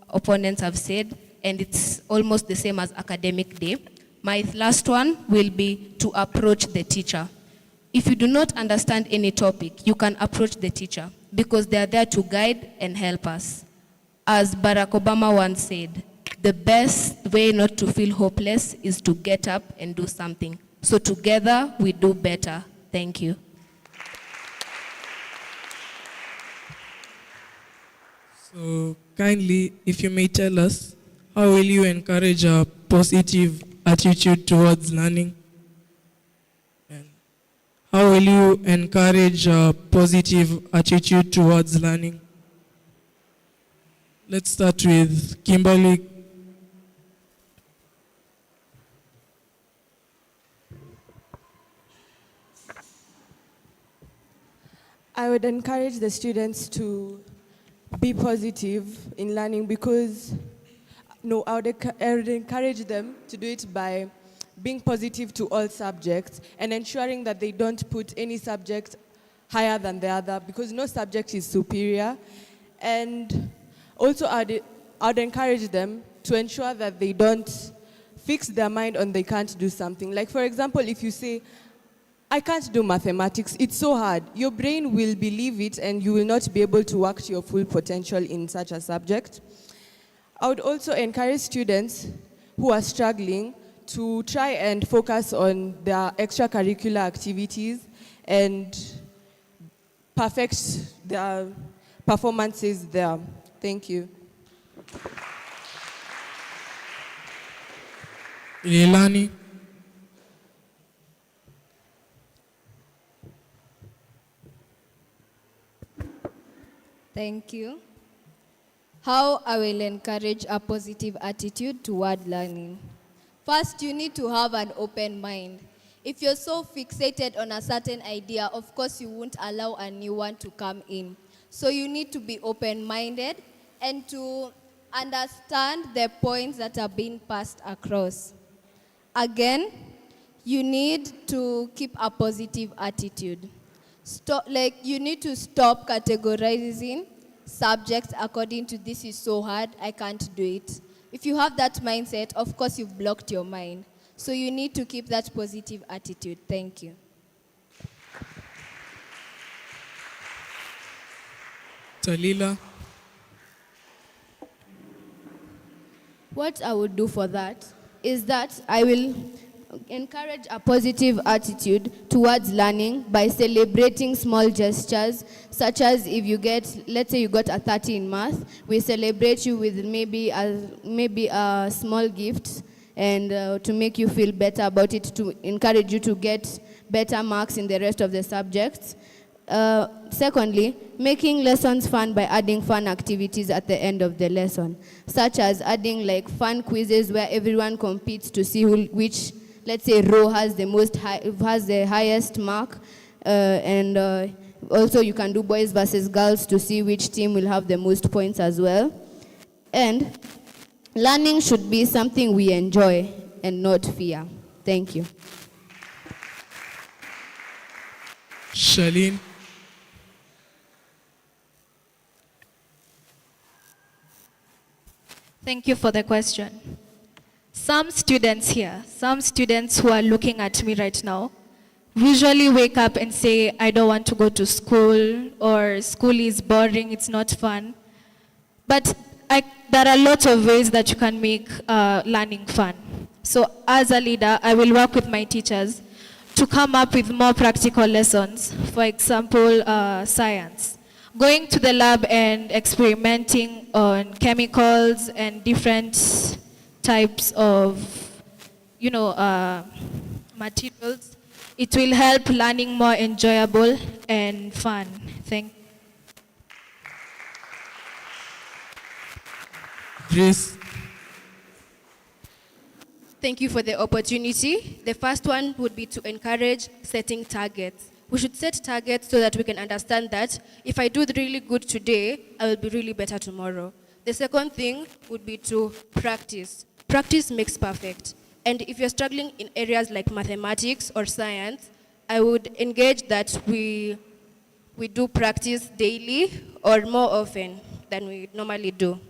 opponents have said, and it's almost the same as academic day. My last one will be to approach the teacher. If you do not understand any topic, you can approach the teacher because they are there to guide and help us. As Barack Obama once said, the best way not to feel hopeless is to get up and do something. So together we do better. Thank you. So kindly, if you may tell us, how will you encourage a positive attitude towards learning? How will you encourage a positive attitude towards learning? Let's start with Kimberly. I would encourage the students to be positive in learning because, I would encourage them to do it by being positive to all subjects and ensuring that they don't put any subject higher than the other because no subject is superior. And also I'd encourage them to ensure that they don't fix their mind on they can't do something. Like for example, if you say, I can't do mathematics, it's so hard, your brain will believe it and you will not be able to work to your full potential in such a subject. I would also encourage students who are struggling to try and focus on their extracurricular activities and perfect their performances there. Thank you. Leilani. Thank you. How I will encourage a positive attitude toward learning. First, you need to have an open mind. If you're so fixated on a certain idea, of course you won't allow a new one to come in. So you need to be open-minded and to understand the points that are being passed across. Again, you need to keep a positive attitude. You need to stop categorizing subjects according to this is so hard, I can't do it. If you have that mindset, of course you've blocked your mind. So you need to keep that positive attitude. Thank you. Talila. What I would do for that is that I will encourage a positive attitude towards learning by celebrating small gestures, such as if you get, let's say you got a 30 in math, we celebrate you with maybe a small gift and to make you feel better about it, to encourage you to get better marks in the rest of the subjects. Secondly, making lessons fun by adding fun activities at the end of the lesson, such as adding like fun quizzes where everyone competes to see which, let's say, row has the highest mark, and also you can do boys versus girls to see which team will have the most points as well. And learning should be something we enjoy and not fear. Thank you. Charlene. Thank you for the question. Some students here, some students who are looking at me right now, usually wake up and say, I don't want to go to school, or school is boring, it's not fun. But there are lots of ways that you can make learning fun. So as a leader, I will work with my teachers to come up with more practical lessons. For example, science. Going to the lab and experimenting on chemicals and different types of, materials. It will help learning more enjoyable and fun. Thank you. Grace. Thank you for the opportunity. The first one would be to encourage setting targets. We should set targets so that we can understand that if I do really good today, I will be really better tomorrow. The second thing would be to practice. Practice makes perfect. And if you're struggling in areas like mathematics or science, I would engage that we do practice daily or more often than we normally do.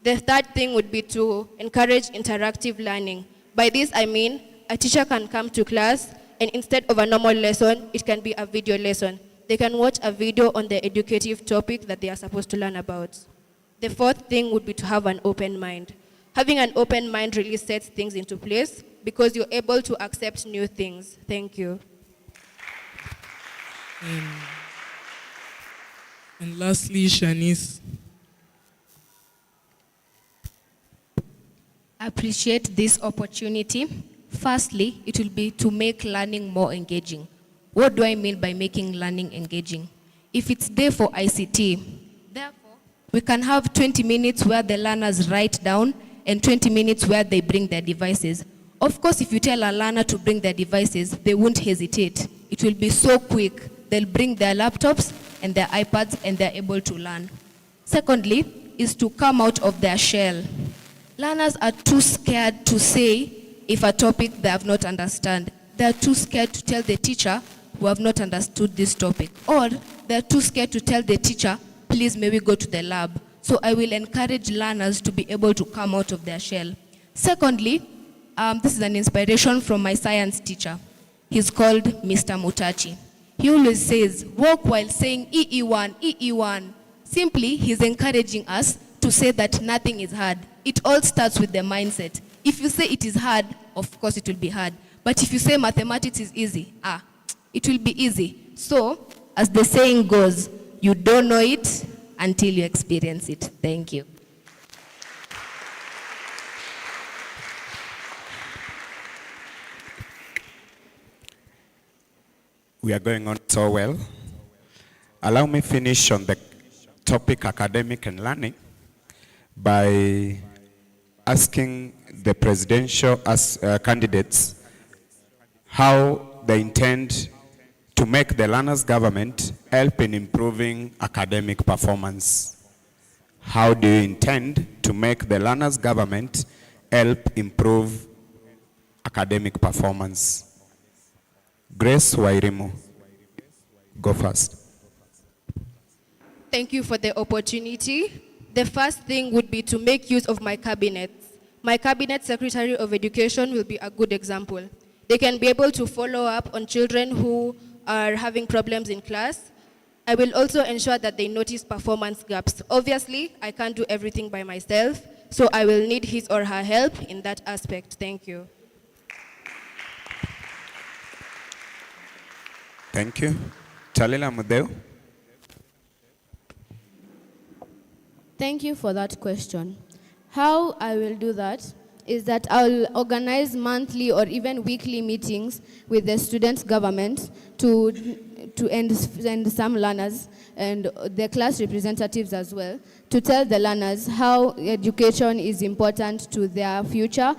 The third thing would be to encourage interactive learning. By this, I mean a teacher can come to class and instead of a normal lesson, it can be a video lesson. They can watch a video on the educative topic that they are supposed to learn about. The fourth thing would be to have an open mind. Having an open mind really sets things into place because you're able to accept new things. Thank you. And lastly, Shanice. I appreciate this opportunity. Firstly, it will be to make learning more engaging. What do I mean by making learning engaging? If it's day for ICT, therefore, we can have 20 minutes where the learners write down and 20 minutes where they bring their devices. Of course, if you tell a learner to bring their devices, they won't hesitate. It will be so quick. They'll bring their laptops and their iPads and they're able to learn. Secondly, is to come out of their shell. Learners are too scared to say if a topic they have not understood. They're too scared to tell the teacher who have not understood this topic. Or they're too scared to tell the teacher, please may we go to the lab. So I will encourage learners to be able to come out of their shell. Secondly, this is an inspiration from my science teacher. He's called Mr. Mutachi. He always says, walk while saying EE1, EE1. Simply, he's encouraging us to say that nothing is hard. It all starts with the mindset. If you say it is hard, of course it will be hard. But if you say mathematics is easy, it will be easy. So, as the saying goes, you don't know it until you experience it. Thank you. We are going on so well. Allow me finish on the topic academic and learning by asking the presidential candidates how they intend to make the learners' government help in improving academic performance. How do you intend to make the learners' government help improve academic performance? Grace Wairimu, go first. Thank you for the opportunity. The first thing would be to make use of my cabinet. My cabinet secretary of education will be a good example. They can be able to follow up on children who are having problems in class. I will also ensure that they notice performance gaps. Obviously, I can't do everything by myself, so I will need his or her help in that aspect. Thank you. Thank you. Chalila Mudeu. Thank you for that question. How I will do that is that I'll organize monthly or even weekly meetings with the students' government and some learners and the class representatives as well to tell the learners how education is important to their future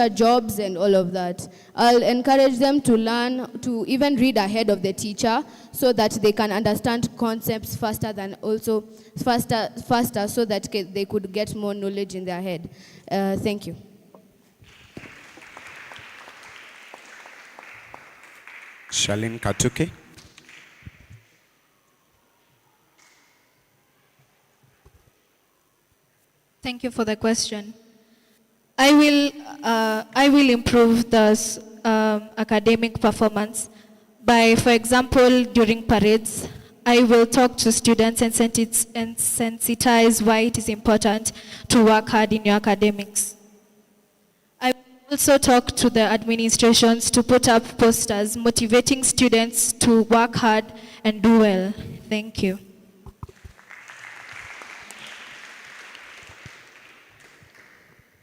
jobs and all of that. I'll encourage them to learn, to even read ahead of the teacher so that they can understand concepts faster so that they could get more knowledge in their head. Thank you. Shalin Katuki. Thank you for the question. I will improve the academic performance by, for example, during parades, I will talk to students and sensitize why it is important to work hard in your academics. I will also talk to the administrations to put up posters motivating students to work hard and do well. Thank you.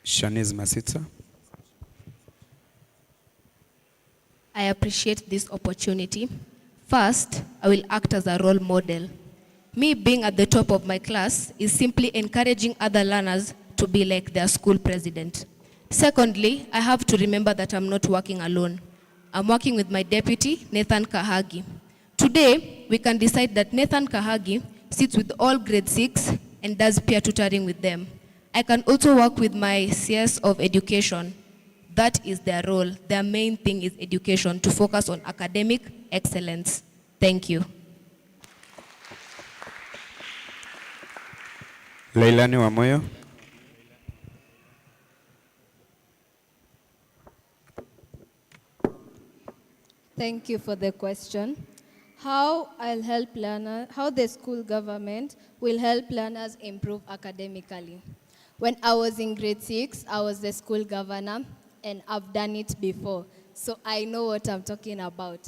Shanice Masitsa. I appreciate this opportunity. First, I will act as a role model. Me being at the top of my class is simply encouraging other learners to be like their school president. Secondly, I have to remember that I'm not working alone. I'm working with my deputy, Nathan Kahagi. Today, we can decide that Nathan Kahagi sits with all grade 6 and does peer tutoring with them. I can also work with my CS of education. That is their role. Their main thing is education, to focus on academic excellence. Thank you. Leilani Wamoyo. Thank you for the question. How the school government will help learners improve academically. When I was in grade 6, I was the school governor, and I've done it before, so I know what I'm talking about.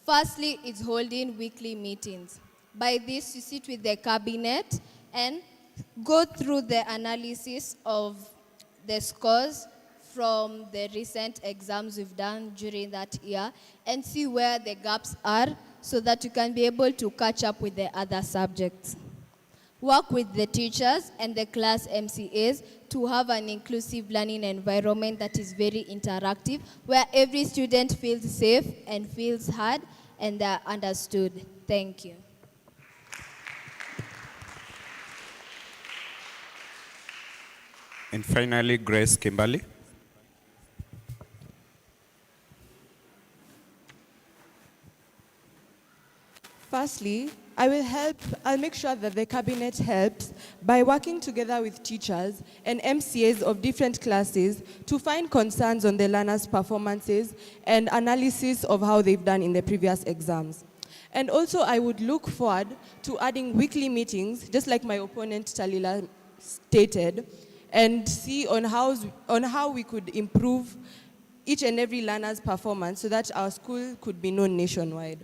Firstly, it's holding weekly meetings. By this, you sit with the cabinet and go through the analysis of the scores from the recent exams we've done during that year and see where the gaps are so that you can be able to catch up with the other subjects. Work with the teachers and the class MCAs to have an inclusive learning environment that is very interactive, where every student feels safe and feels heard and they're understood. Thank you. And finally, Grace Kimberly. Firstly, I'll make sure that the cabinet helps by working together with teachers and MCAs of different classes to find concerns on the learners' performances and analysis of how they've done in the previous exams. And also, I would look forward to adding weekly meetings, just like my opponent Talila stated, and see on how we could improve each and every learner's performance so that our school could be known nationwide.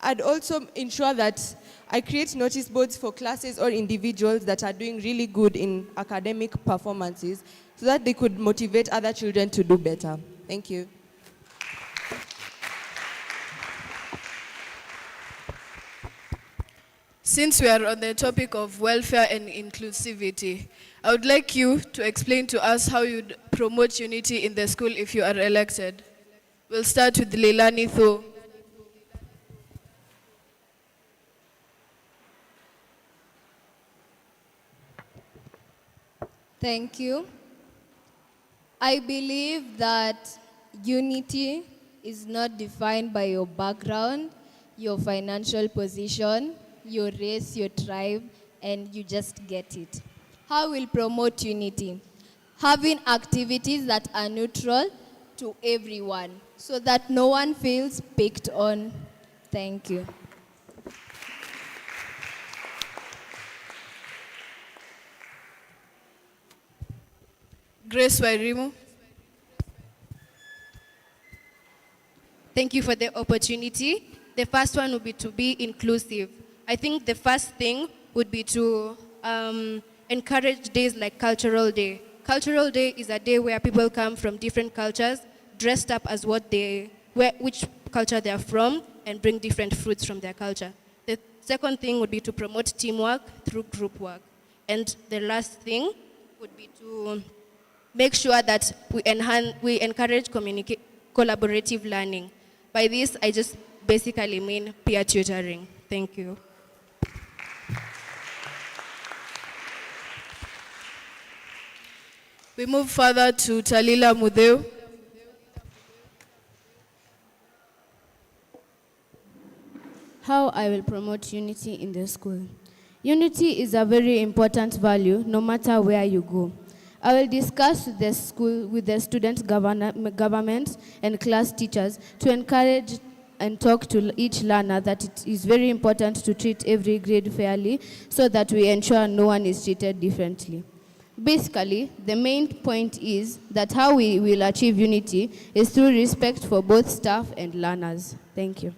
I'd also ensure that I create notice boards for classes or individuals that are doing really good in academic performances so that they could motivate other children to do better. Thank you. Since we are on the topic of welfare and inclusivity, I would like you to explain to us how you'd promote unity in the school if you are elected. We'll start with Leilani Tho. Thank you. I believe that unity is not defined by your background, your financial position, your race, your tribe, and you just get it. How will promote unity? Having activities that are neutral to everyone so that no one feels picked on. Thank you. Grace Wairimu. Thank you for the opportunity. The first one would be to be inclusive. I think the first thing would be to encourage days like Cultural Day. Cultural Day is a day where people come from different cultures, dressed up as which culture they are from, and bring different fruits from their culture. The second thing would be to promote teamwork through group work. And the last thing would be to make sure that we encourage collaborative learning. By this, I just basically mean peer tutoring. Thank you. We move further to Talila Mudeu. How I will promote unity in the school. Unity is a very important value no matter where you go. I will discuss with the school, with the student government and class teachers to encourage and talk to each learner that it is very important to treat every grade fairly so that we ensure no one is treated differently. Basically, the main point is that how we will achieve unity is through respect for both staff and learners. Thank you.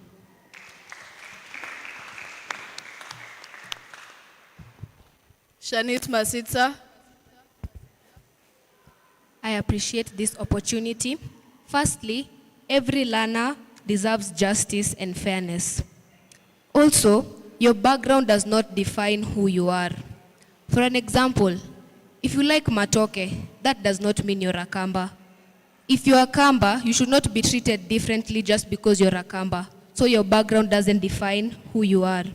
Shanit Masitsa. I appreciate this opportunity. Firstly, every learner deserves justice and fairness. Also, your background does not define who you are. For an example, if you like matoke, that does not mean you're a Kamba. If you're a Kamba, you should not be treated differently just because you're a Kamba. So your background doesn't define who you are.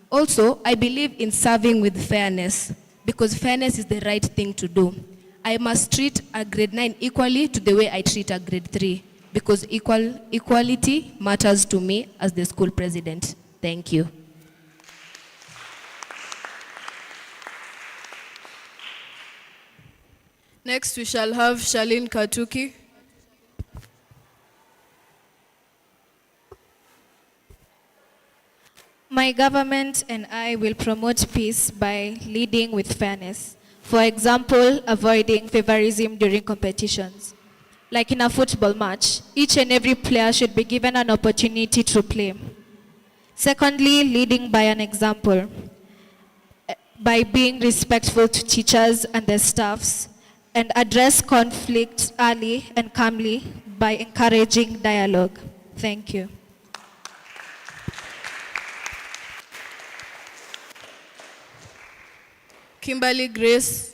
Also, I believe in serving with fairness because fairness is the right thing to do. I must treat a grade 9 equally to the way I treat a grade 3 because equality matters to me as the school president. Thank you. Next, we shall have Shalin Katuki. My government and I will promote peace by leading with fairness. For example, avoiding favorism during competitions. Like in a football match, each and every player should be given an opportunity to play. Secondly, leading by an example, by being respectful to teachers and their staffs, and address conflict early and calmly by encouraging dialogue. Thank you. Kimberly Grace.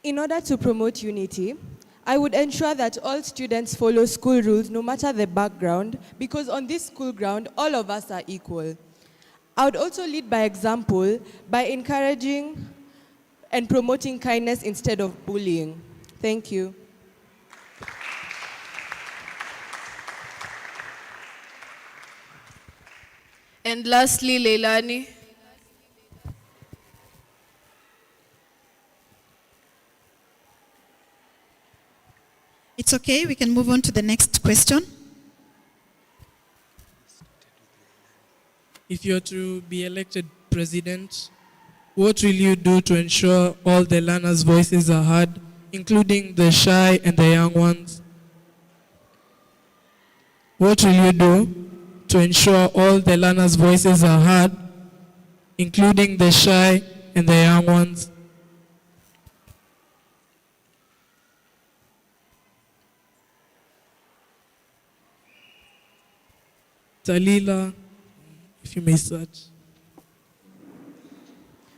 In order to promote unity, I would ensure that all students follow school rules no matter the background, because on this school ground, all of us are equal. I would also lead by example by encouraging and promoting kindness instead of bullying. Thank you. And lastly, Leilani. It's okay, we can move on to the next question. If you're to be elected president, what will you do to ensure all the learners' voices are heard, including the shy and the young ones? What will you do to ensure all the learners' voices are heard, including the shy and the young ones? Talila, if you may start.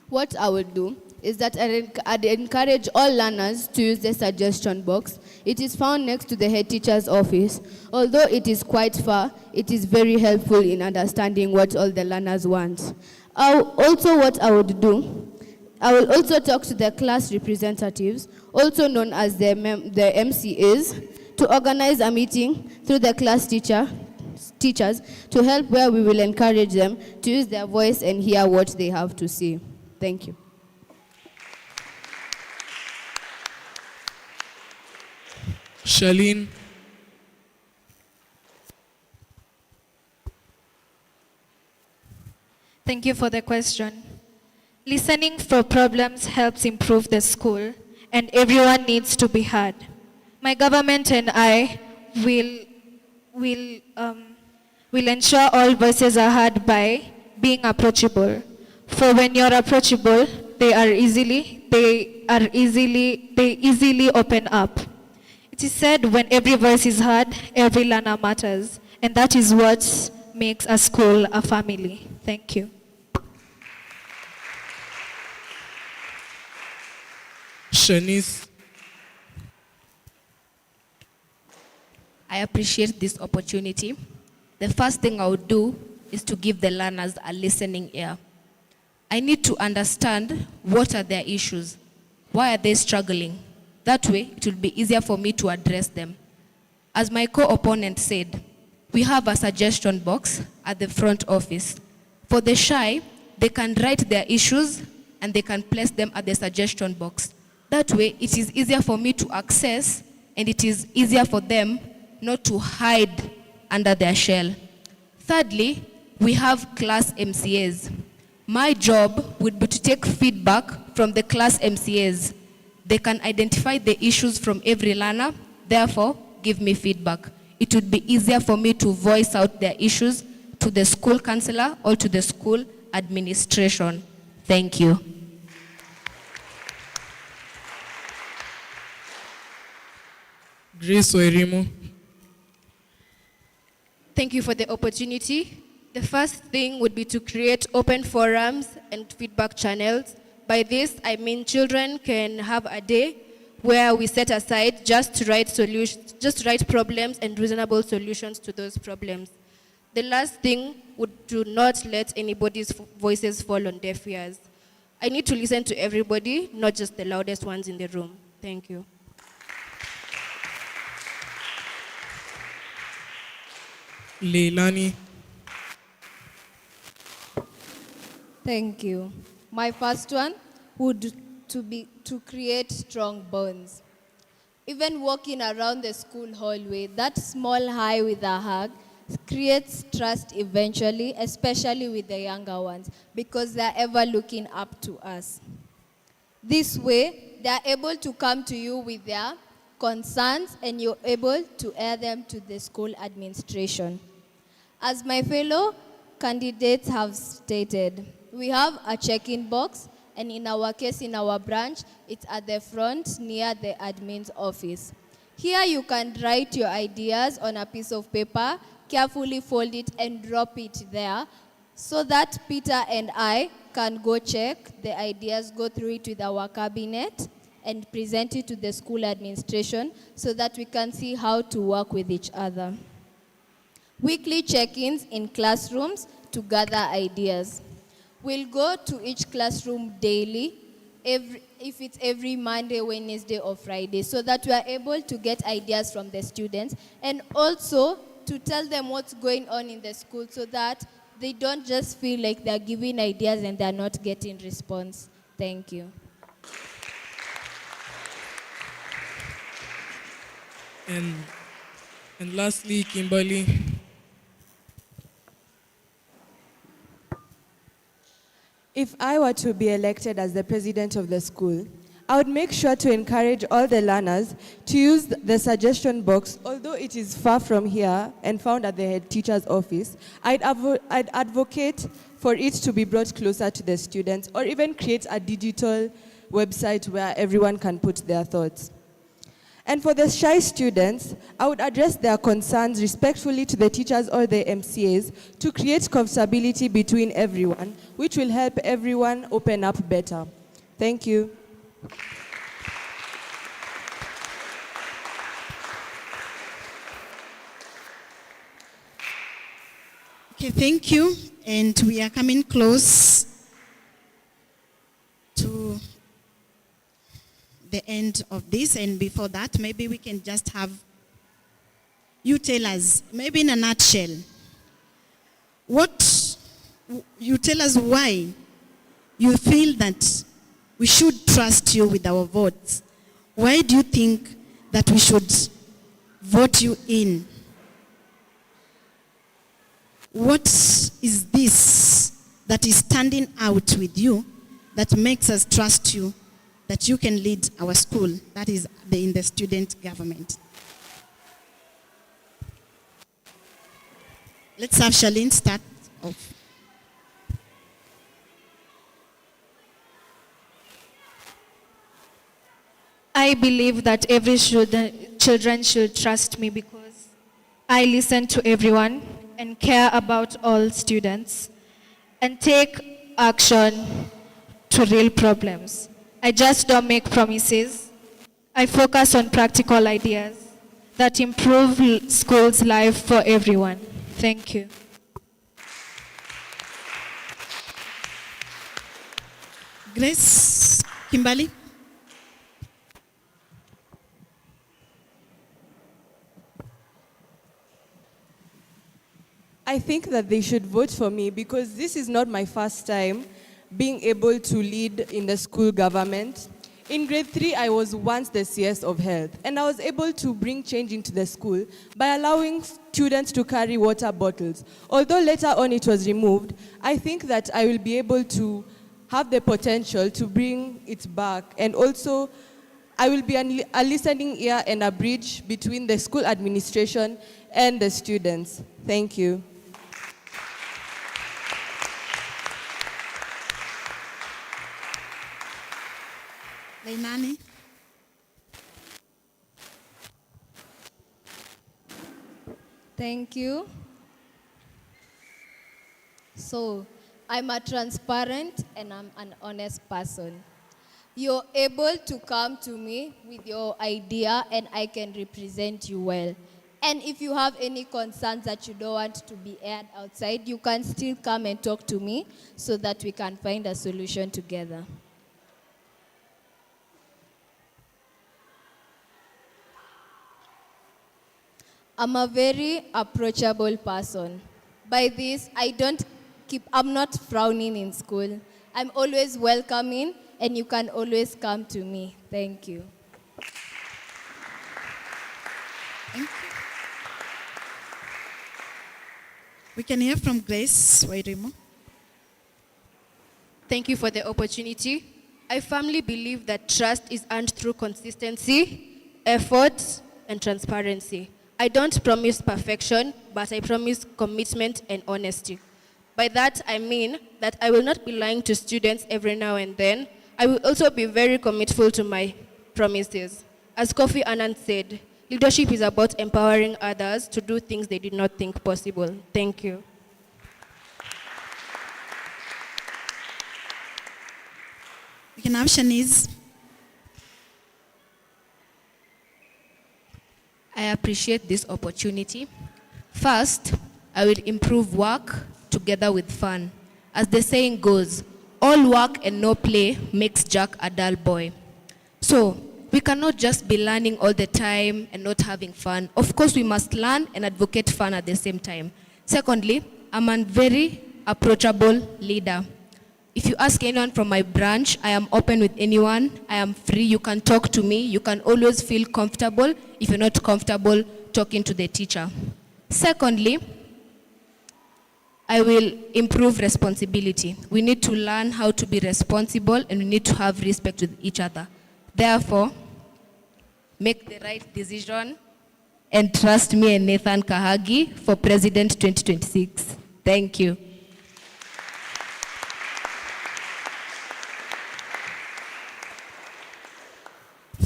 What I would do is that I'd encourage all learners to use the suggestion box. It is found next to the head teacher's office. Although it is quite far, it is very helpful in understanding what all the learners want. Also, what I would do, I will also talk to the class representatives, also known as the MCAs, to organize a meeting through the class teachers to help where we will encourage them to use their voice and hear what they have to say. Thank you. Charlene. Thank you for the question. Listening for problems helps improve the school, and everyone needs to be heard. My government and I will ensure all voices are heard by being approachable. For when you're approachable, they easily open up. It is said when every voice is heard, every learner matters, and that is what makes a school a family. Thank you. Shanice. I appreciate this opportunity. The first thing I would do is to give the learners a listening ear. I need to understand what are their issues. Why are they struggling? That way, it will be easier for me to address them. As my co-opponent said, we have a suggestion box at the front office. For the shy, they can write their issues and they can place them at the suggestion box. That way, it is easier for me to access and it is easier for them not to hide under their shell. Thirdly, we have class MCAs. My job would be to take feedback from the class MCAs. They can identify the issues from every learner, therefore give me feedback. It would be easier for me to voice out their issues to the school counselor or to the school administration. Thank you. Grace Wairimu. Thank you for the opportunity. The first thing would be to create open forums and feedback channels. By this, I mean children can have a day where we set aside just to write problems and reasonable solutions to those problems. The last thing would to not let anybody's voices fall on deaf ears. I need to listen to everybody, not just the loudest ones in the room. Thank you. Leilani. Thank you. My first one would be to create strong bonds. Even walking around the school hallway, that small hi with a hug creates trust eventually, especially with the younger ones, because they're ever looking up to us. This way, they're able to come to you with their concerns and you're able to air them to the school administration. As my fellow candidates have stated, we have a check-in box, and in our case, in our branch, it's at the front near the admin's office. Here you can write your ideas on a piece of paper, carefully fold it and drop it there, so that Peter and I can go check the ideas, go through it with our cabinet, and present it to the school administration so that we can see how to work with each other. Weekly check-ins in classrooms to gather ideas. We'll go to each classroom daily, if it's every Monday, Wednesday, or Friday, so that we are able to get ideas from the students and also to tell them what's going on in the school so that they don't just feel like they're giving ideas and they're not getting response. Thank you. And lastly, Kimberly. If I were to be elected as the president of the school, I would make sure to encourage all the learners to use the suggestion box, although it is far from here and found at the head teacher's office. I'd advocate for it to be brought closer to the students, or even create a digital website where everyone can put their thoughts. And for the shy students, I would address their concerns respectfully to the teachers or the MCAs to create comfortability between everyone, which will help everyone open up better. Thank you. Okay, thank you. And we are coming close to the end of this. And before that, maybe we can just have you tell us, maybe in a nutshell, you tell us why you feel that we should trust you with our votes. Why do you think that we should vote you in? What is this that is standing out with you that makes us trust you that you can lead our school, that is in the student government? Let's have Charlene start off. I believe that every children should trust me because I listen to everyone and care about all students and take action to real problems. I just don't make promises. I focus on practical ideas that improve school's life for everyone. Thank you. Grace, Kimberly. I think that they should vote for me because this is not my first time being able to lead in the school government. In grade 3, I was once the CS of health, and I was able to bring change into the school by allowing students to carry water bottles. Although later on it was removed, I think that I will be able to have the potential to bring it back. And also, I will be a listening ear and a bridge between the school administration and the students. Thank you. Leinani. Thank you. So, I'm a transparent and I'm an honest person. You're able to come to me with your idea and I can represent you well. And if you have any concerns that you don't want to be aired outside, you can still come and talk to me so that we can find a solution together. I'm a very approachable person. By this, I'm not frowning in school. I'm always welcoming and you can always come to me. Thank you. Thank you. We can hear from Grace Wairimo. Thank you for the opportunity. I firmly believe that trust is earned through consistency, effort, and transparency. I don't promise perfection, but I promise commitment and honesty. By that, I mean that I will not be lying to students every now and then. I will also be very commitful to my promises. As Kofi Annan said, leadership is about empowering others to do things they did not think possible. Thank you. We can have Shanice. I appreciate this opportunity. First, I will improve work together with fun. As the saying goes, all work and no play makes Jack a dull boy. So we cannot just be learning all the time and not having fun. Of course, we must learn and advocate fun at the same time. Secondly, I'm a very approachable leader. If you ask anyone from my branch, I am open with anyone. I am free. You can talk to me. You can always feel comfortable. If you're not comfortable talking to the teacher. Secondly, I will improve responsibility. We need to learn how to be responsible and we need to have respect with each other. Therefore, make the right decision and trust me and Nathan Kahagi for President 2026. Thank you.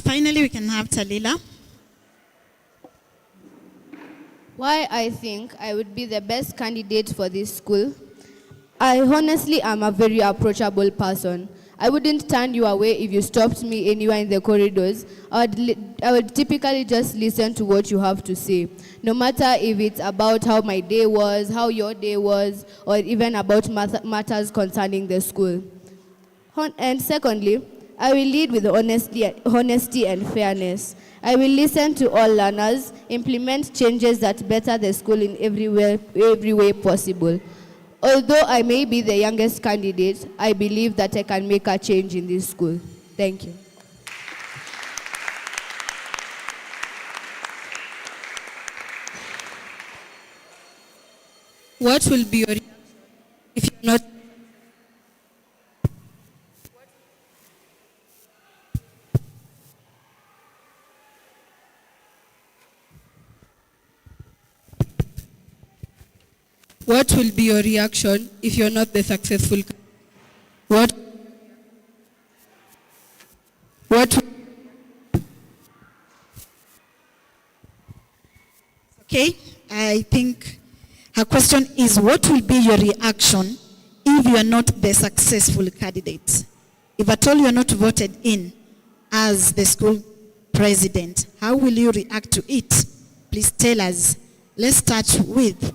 Finally, we can have Talila. Why I think I would be the best candidate for this school? I honestly am a very approachable person. I wouldn't turn you away if you stopped me anywhere in the corridors. I would typically just listen to what you have to say, no matter if it's about how my day was, how your day was, or even about matters concerning the school. And secondly, I will lead with honesty and fairness. I will listen to all learners, implement changes that better the school in every way possible. Although I may be the youngest candidate, I believe that I can make a change in this school. Thank you. What will be your reaction if you're not? What will be your reaction if you're not the successful? What? Okay, I think her question is, what will be your reaction if you are not the successful candidate? If at all you are not voted in as the school president, how will you react to it? Please tell us. Let's start with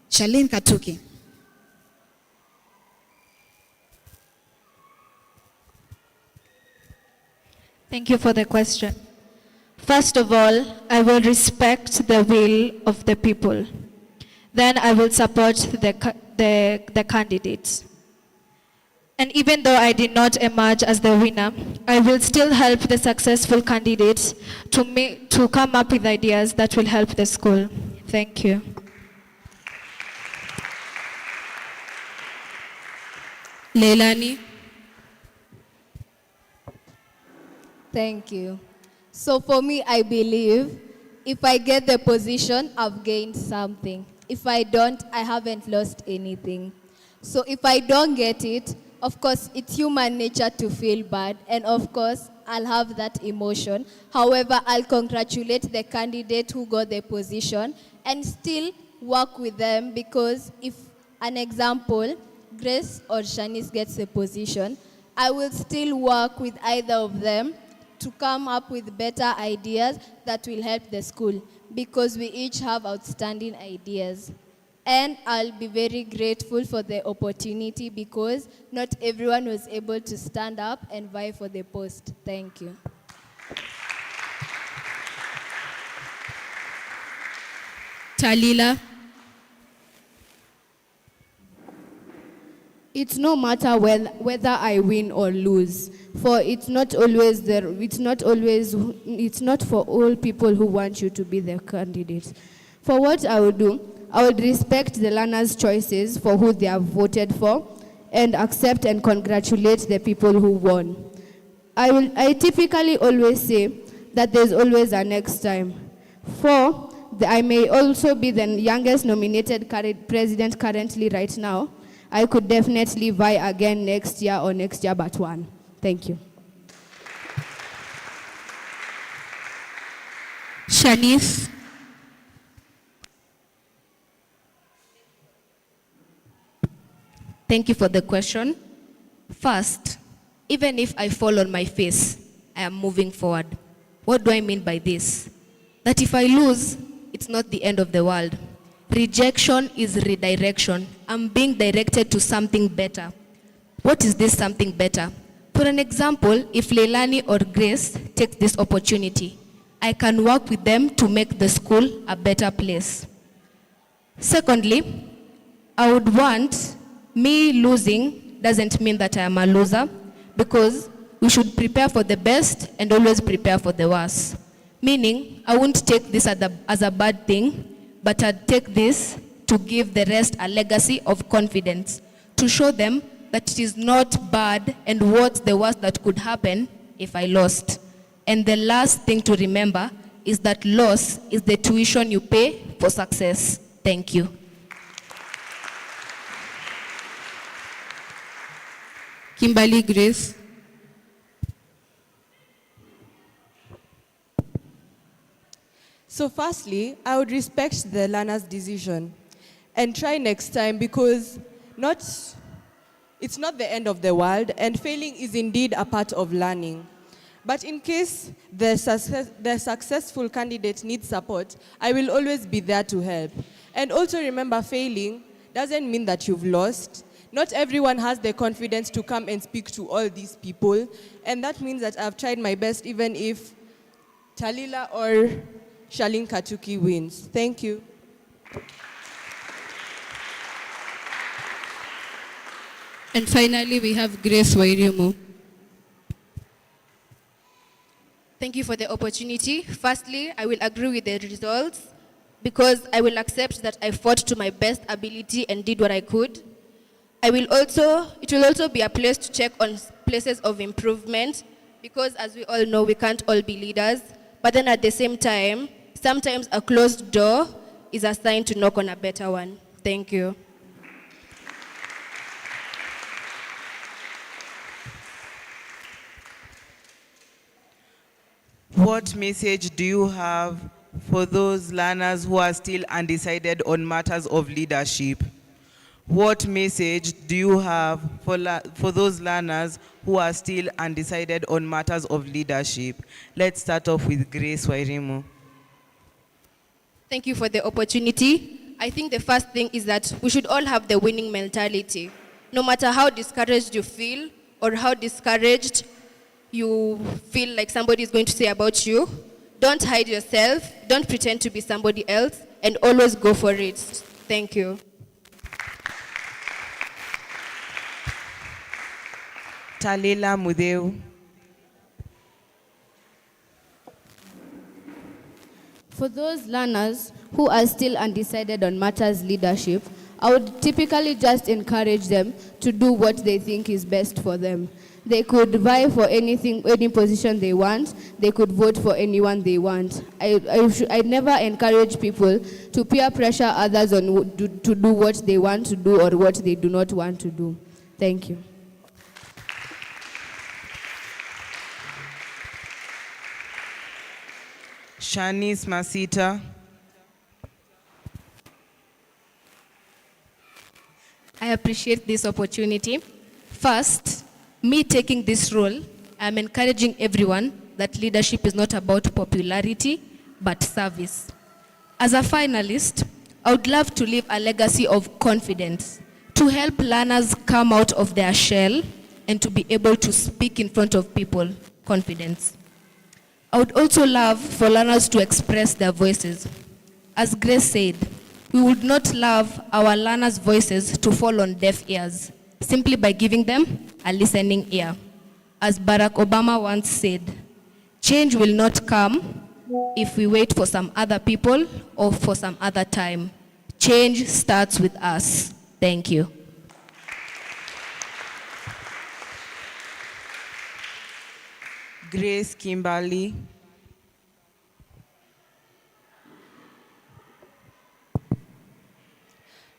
Charlene Katuki. Thank you for the question. First of all, I will respect the will of the people. Then I will support the candidates. And even though I did not emerge as the winner, I will still help the successful candidates to come up with ideas that will help the school. Thank you. Leilani. Thank you. So for me, I believe if I get the position, I've gained something. If I don't, I haven't lost anything. So if I don't get it, of course, it's human nature to feel bad. And of course, I'll have that emotion. However, I'll congratulate the candidate who got the position and still work with them, because if, an example, Grace or Shanice gets a position, I will still work with either of them to come up with better ideas that will help the school, because we each have outstanding ideas. And I'll be very grateful for the opportunity, because not everyone was able to stand up and vie for the post. Thank you. Talila. It's no matter whether I win or lose, for it's not for all people who want you to be the candidate. For what I would do, I would respect the learners' choices for who they have voted for, and accept and congratulate the people who won. I typically always say that there's always a next time. For I may also be the youngest nominated president currently right now. I could definitely vie again next year or next year but one. Thank you. Shanice. Thank you for the question. First, even if I fall on my face, I am moving forward. What do I mean by this? That if I lose, it's not the end of the world. Rejection is redirection. I'm being directed to something better. What is this something better? For an example, if Leilani or Grace take this opportunity, I can work with them to make the school a better place. Secondly, I would want me losing doesn't mean that I am a loser, because we should prepare for the best and always prepare for the worst. Meaning, I won't take this as a bad thing, but I'd take this to give the rest a legacy of confidence, to show them that it is not bad and what's the worst that could happen if I lost. And the last thing to remember is that loss is the tuition you pay for success. Thank you. Kimberly Grace. So firstly, I would respect the learner's decision and try next time, because it's not the end of the world, and failing is indeed a part of learning. But in case the successful candidate needs support, I will always be there to help. And also remember, failing doesn't mean that you've lost. Not everyone has the confidence to come and speak to all these people, and that means that I've tried my best even if Talila or Shalin Katuki wins. Thank you. And finally, we have Grace Wairimu. Thank you for the opportunity. Firstly, I will agree with the results because I will accept that I fought to my best ability and did what I could. It will also be a place to check on places of improvement, because as we all know, we can't all be leaders. But then at the same time, sometimes a closed door is a sign to knock on a better one. Thank you. What message do you have for those learners who are still undecided on matters of leadership? What message do you have for those learners who are still undecided on matters of leadership? Let's start off with Grace Wairimu. Thank you for the opportunity. I think the first thing is that we should all have the winning mentality. No matter how discouraged you feel or how discouraged you feel like somebody is going to say about you, don't hide yourself, don't pretend to be somebody else, and always go for it. Thank you. Talela Mudeu. For those learners who are still undecided on matters leadership, I would typically just encourage them to do what they think is best for them. They could vie for any position they want. They could vote for anyone they want. I never encourage people to peer pressure others on to do what they want to do or what they do not want to do. Thank you. Shanice Masita. I appreciate this opportunity. First, me taking this role, I'm encouraging everyone that leadership is not about popularity, but service. As a finalist, I would love to leave a legacy of confidence, to help learners come out of their shell and to be able to speak in front of people, confidence. I would also love for learners to express their voices. As Grace said, we would not love our learners' voices to fall on deaf ears, simply by giving them a listening ear. As Barack Obama once said, change will not come if we wait for some other people or for some other time. Change starts with us. Thank you. Grace Kimberly.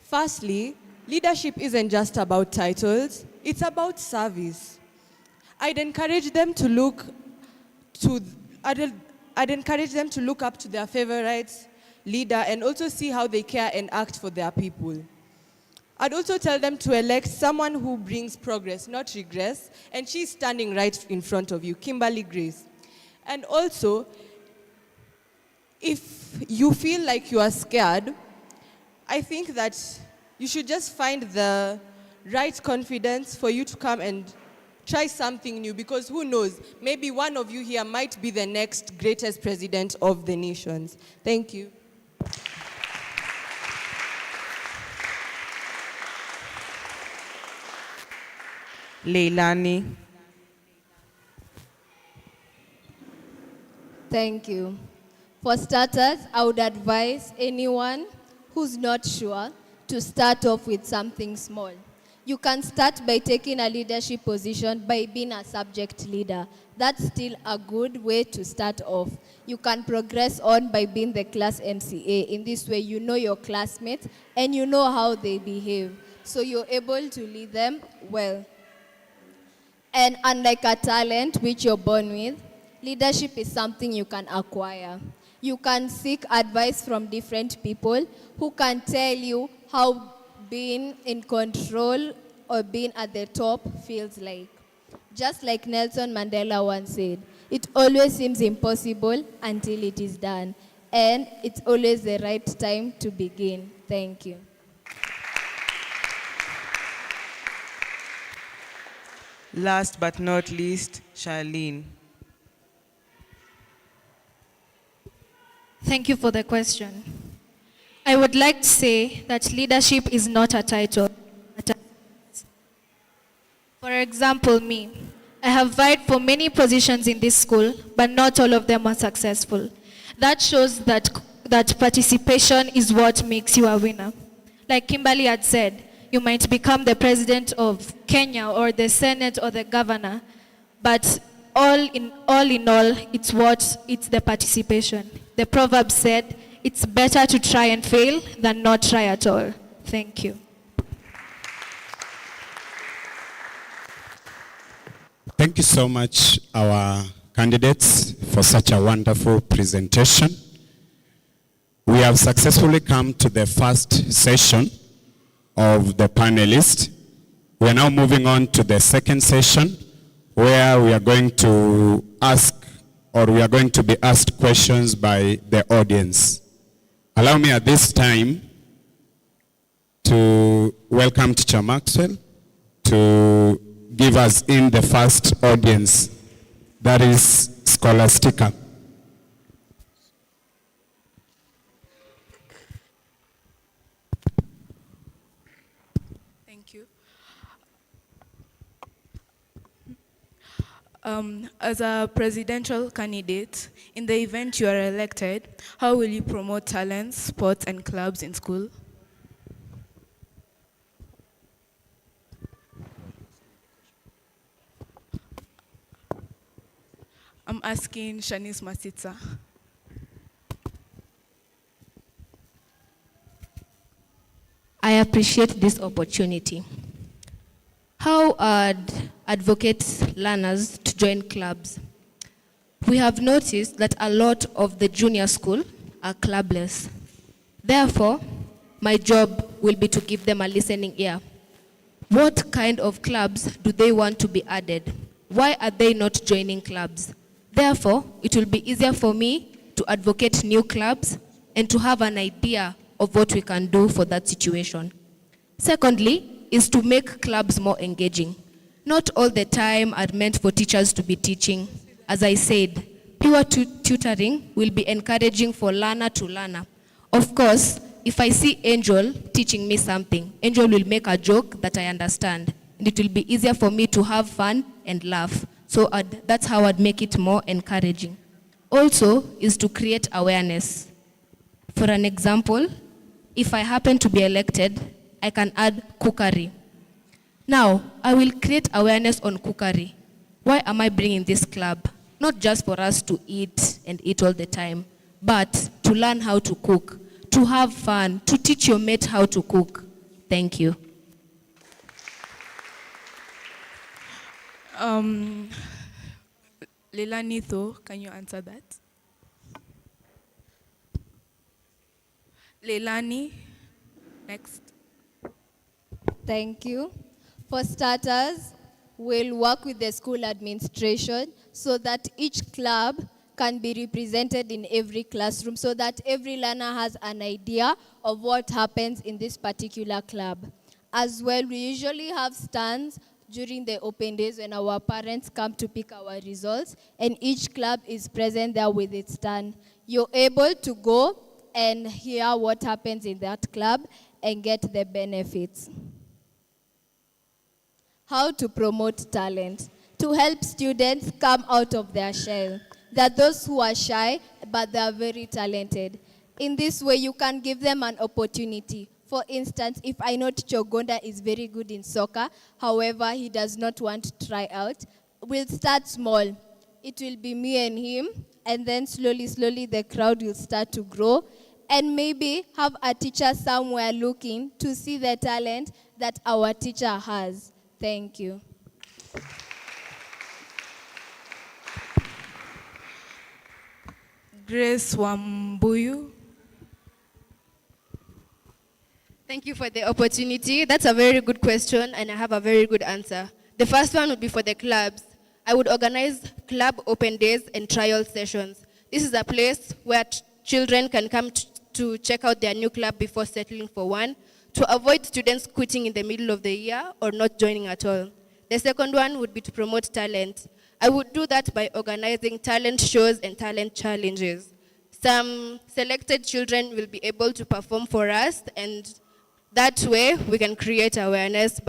Firstly, leadership isn't just about titles, it's about service. I'd encourage them to look up to their favorite leader and also see how they care and act for their people. I'd also tell them to elect someone who brings progress, not regress, and she's standing right in front of you, Kimberly Grace. And also, if you feel like you are scared, I think that You should just find the right confidence for you to come and try something new, because who knows, maybe one of you here might be the next greatest president of the nations. Thank you. Leilani. Thank you. For starters, I would advise anyone who's not sure to start off with something small. You can start by taking a leadership position by being a subject leader. That's still a good way to start off. You can progress on by being the class MCA. In this way, you know your classmates and you know how they behave. So you're able to lead them well. And unlike a talent which you're born with, leadership is something you can acquire. You can seek advice from different people who can tell you how being in control or being at the top feels like. Just like Nelson Mandela once said, it always seems impossible until it is done. And it's always the right time to begin. Thank you. Last but not least, Charlene. Thank you for the question. I would like to say that leadership is not a title. For example, me. I have vied for many positions in this school, but not all of them are successful. That shows that participation is what makes you a winner. Like Kimberly had said, you might become the president of Kenya or the Senate or the governor, but all in all, it's the participation. The proverb said, it's better to try and fail than not try at all. Thank you. Thank you so much, our candidates, for such a wonderful presentation. We have successfully come to the first session of the panelists. We are now moving on to the second session, where we are going to be asked questions by the audience. Allow me at this time to welcome Teacher Maxwell to give us in the first audience, that is Scholastica. Thank you. As a presidential candidate, in the event you are elected, how will you promote talents, sports, and clubs in school? I'm asking Shanice Masitsa. I appreciate this opportunity. How advocate learners to join clubs? We have noticed that a lot of the junior school are clubless. Therefore, my job will be to give them a listening ear. What kind of clubs do they want to be added? Why are they not joining clubs? Therefore, it will be easier for me to advocate new clubs and to have an idea of what we can do for that situation. Secondly, is to make clubs more engaging. Not all the time are meant for teachers to be teaching. As I said, pure tutoring will be encouraging for learner to learner. Of course, if I see Angel teaching me something, Angel will make a joke that I understand, and it will be easier for me to have fun and laugh. So that's how I'd make it more encouraging. Also, is to create awareness. For an example, if I happen to be elected, I can add cookery. Now, I will create awareness on cookery. Why am I bringing this club? Not just for us to eat and eat all the time, but to learn how to cook, to have fun, to teach your mate how to cook. Thank you. Leilani Tho, can you answer that? Leilani, next. Thank you. For starters, we'll work with the school administration so that each club can be represented in every classroom so that every learner has an idea of what happens in this particular club. As well, we usually have stands during the open days when our parents come to pick our results, and each club is present there with its stand. You're able to go and hear what happens in that club and get the benefits. How to promote talent? To help students come out of their shell. There are those who are shy, but they are very talented. In this way, you can give them an opportunity. For instance, if I know Chogonda is very good in soccer, however, he does not want to try out, we'll start small. It will be me and him, and then slowly, slowly the crowd will start to grow, and maybe have a teacher somewhere looking to see the talent that our teacher has. Thank you. Grace Wambuyu. Thank you for the opportunity. That's a very good question, and I have a very good answer. The first one would be for the clubs. I would organize club open days and trial sessions. This is a place where children can come to check out their new club before settling for one, to avoid students quitting in the middle of the year or not joining at all. The second one would be to promote talent. I would do that by organizing talent shows and talent challenges. Some selected children will be able to perform for us, and that way we can create awareness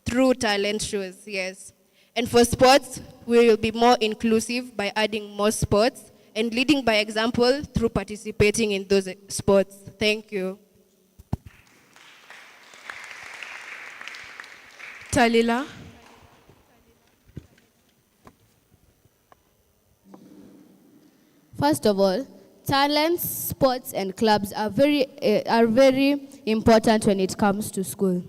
through talent shows, yes. And for sports, we will be more inclusive by adding more sports and leading by example through participating in those sports. Thank you. Talila. First of all, talents, sports, and clubs are very important when it comes to school.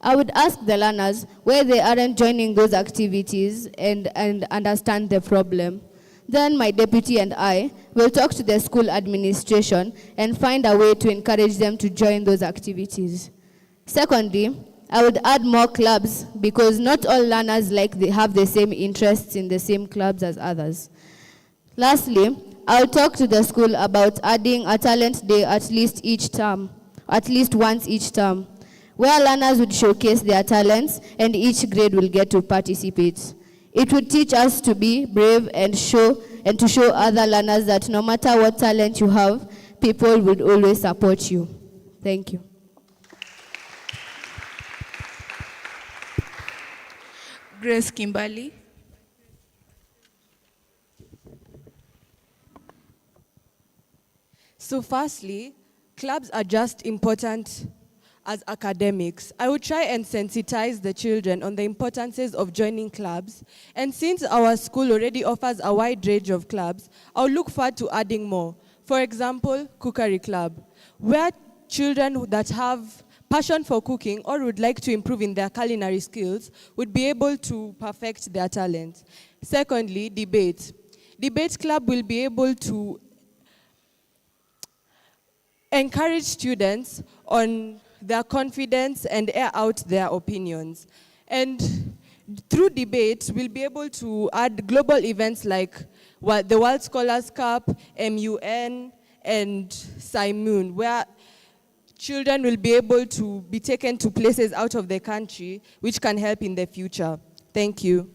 I would ask the learners where they aren't joining those activities and understand the problem. Then my deputy and I will talk to the school administration and find a way to encourage them to join those activities. Secondly, I would add more clubs because not all learners have the same interests in the same clubs as others. Lastly, I'll talk to the school about adding a talent day at least once each term, where learners would showcase their talents and each grade will get to participate. It would teach us to be brave and to show other learners that no matter what talent you have, people would always support you. Thank you. Grace Kimberly. So firstly, clubs are just important as academics. I would try and sensitize the children on the importances of joining clubs. And since our school already offers a wide range of clubs, I'll look forward to adding more. For example, Cookery Club, where children that have passion for cooking or would like to improve in their culinary skills would be able to perfect their talent. Secondly, Debate. Debate Club will be able to encourage students on their confidence and air out their opinions. And through debate, we'll be able to add global events like the World Scholars Cup, MUN, and Simoon, where children will be able to be taken to places out of the country, which can help in the future. Thank you.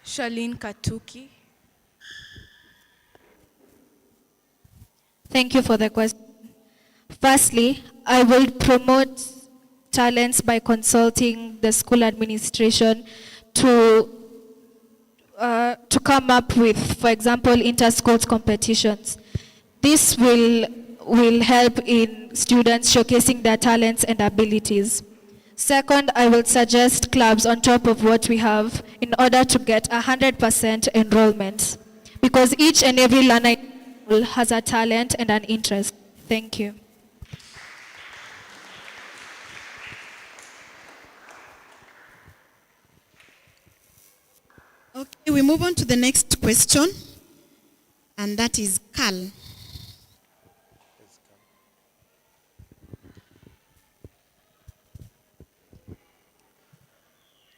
Charlene Katuki. Thank you for the question. Firstly, I will promote talents by consulting the school administration to come up with, for example, inter-schools competitions. This will help in students showcasing their talents and abilities. Second, I will suggest clubs on top of what we have in order to get 100% enrollment, because each and every learner has a talent and an interest. Thank you. Okay, we move on to the next question, and that is Carl.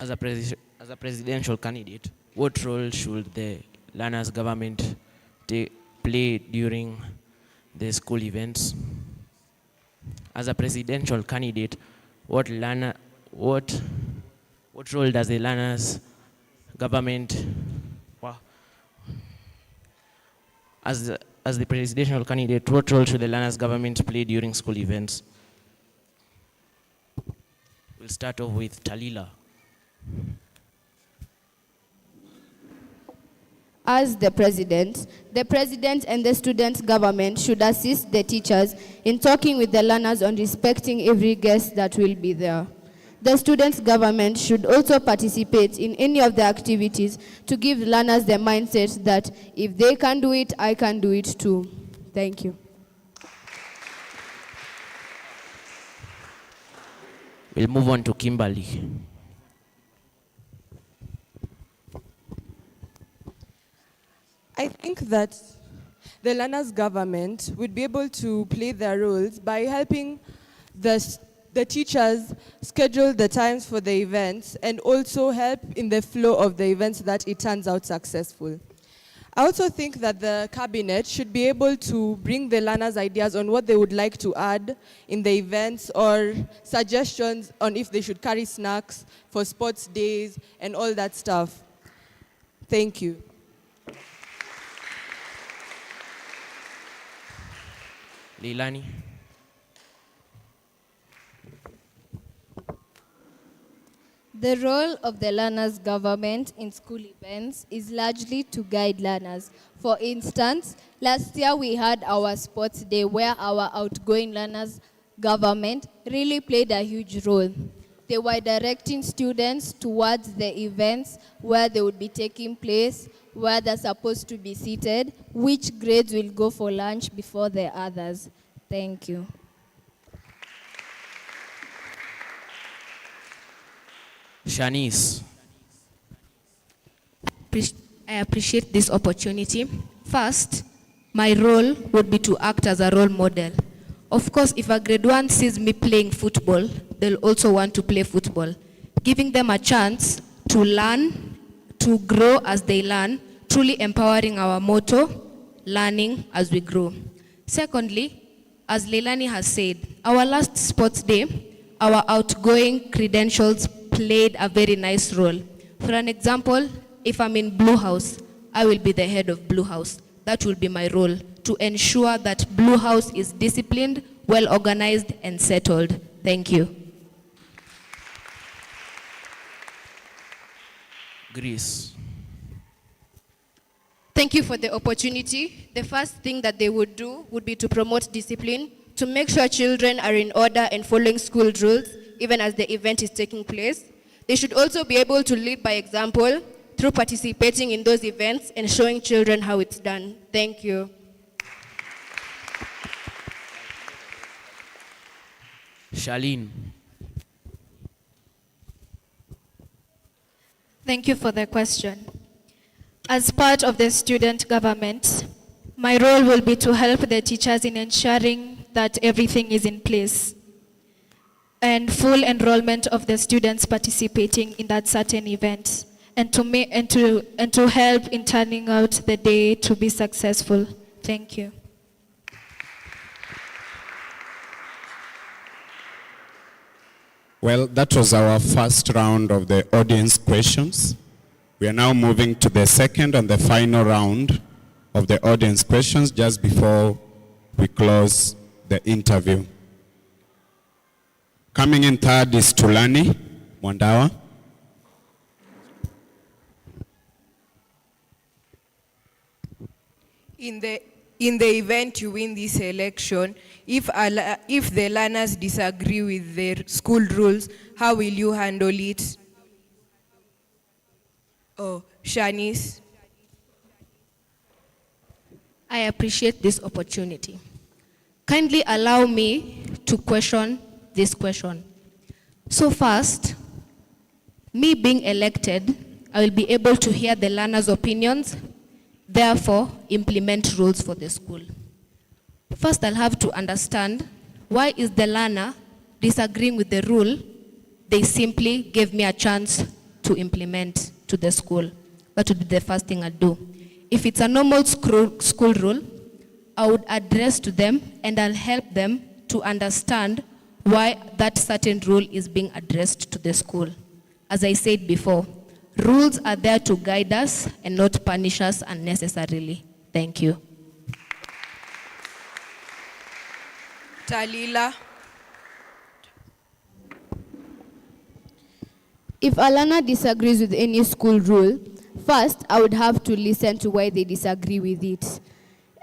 As a presidential candidate, what role should the learners' government play during the school events? As a presidential candidate, what role does the learners' government, as the presidential candidate, what role should the learners' government play during school events? We'll start off with Talila. As the president and the students' government should assist the teachers in talking with the learners on respecting every guest that will be there. The students' government should also participate in any of the activities to give learners the mindset that if they can do it, I can do it too. Thank you. We'll move on to Kimberly. I think that the learners' government would be able to play their roles by helping the teachers schedule the times for the events and also help in the flow of the events so that it turns out successful. I also think that the cabinet should be able to bring the learners' ideas on what they would like to add in the events or suggestions on if they should carry snacks for sports days and all that stuff. Thank you. Leilani. The role of the learners' government in school events is largely to guide learners. For instance, last year we had our sports day where our outgoing learners' government really played a huge role. They were directing students towards the events where they would be taking place, where they're supposed to be seated, which grades will go for lunch before the others. Thank you. Shanice. I appreciate this opportunity. First, my role would be to act as a role model. Of course, if a grade 1 sees me playing football, they'll also want to play football. Giving them a chance to learn, to grow as they learn, truly empowering our motto, learning as we grow. Secondly, as Leilani has said, our last sports day, our outgoing credentials played a very nice role. For an example, if I'm in Blue House, I will be the head of Blue House. That will be my role, to ensure that Blue House is disciplined, well organized, and settled. Thank you. Grace. Thank you for the opportunity. The first thing that they would do would be to promote discipline, to make sure children are in order and following school rules, even as the event is taking place. They should also be able to lead by example through participating in those events and showing children how it's done. Thank you. Charlene. Thank you for the question. As part of the student government, my role will be to help the teachers in ensuring that everything is in place and full enrollment of the students participating in that certain event, and to help in turning out the day to be successful. Thank you. Well, that was our first round of the audience questions. We are now moving to the second and the final round of the audience questions just before we close the interview. Coming in third is Tulani Mwandawa. In the event you win this election, if the learners disagree with their school rules, how will you handle it? Oh, Shanice. I appreciate this opportunity. Kindly allow me to question this question. So first, me being elected, I will be able to hear the learners' opinions, therefore implement rules for the school. First, I'll have to understand why is the learner disagreeing with the rule. They simply gave me a chance to implement to the school. That would be the first thing I'd do. If it's a normal school rule, I would address to them and I'll help them to understand why that certain rule is being addressed to the school. As I said before, rules are there to guide us and not punish us unnecessarily. Thank you. Talila. If a learner disagrees with any school rule, first I would have to listen to why they disagree with it.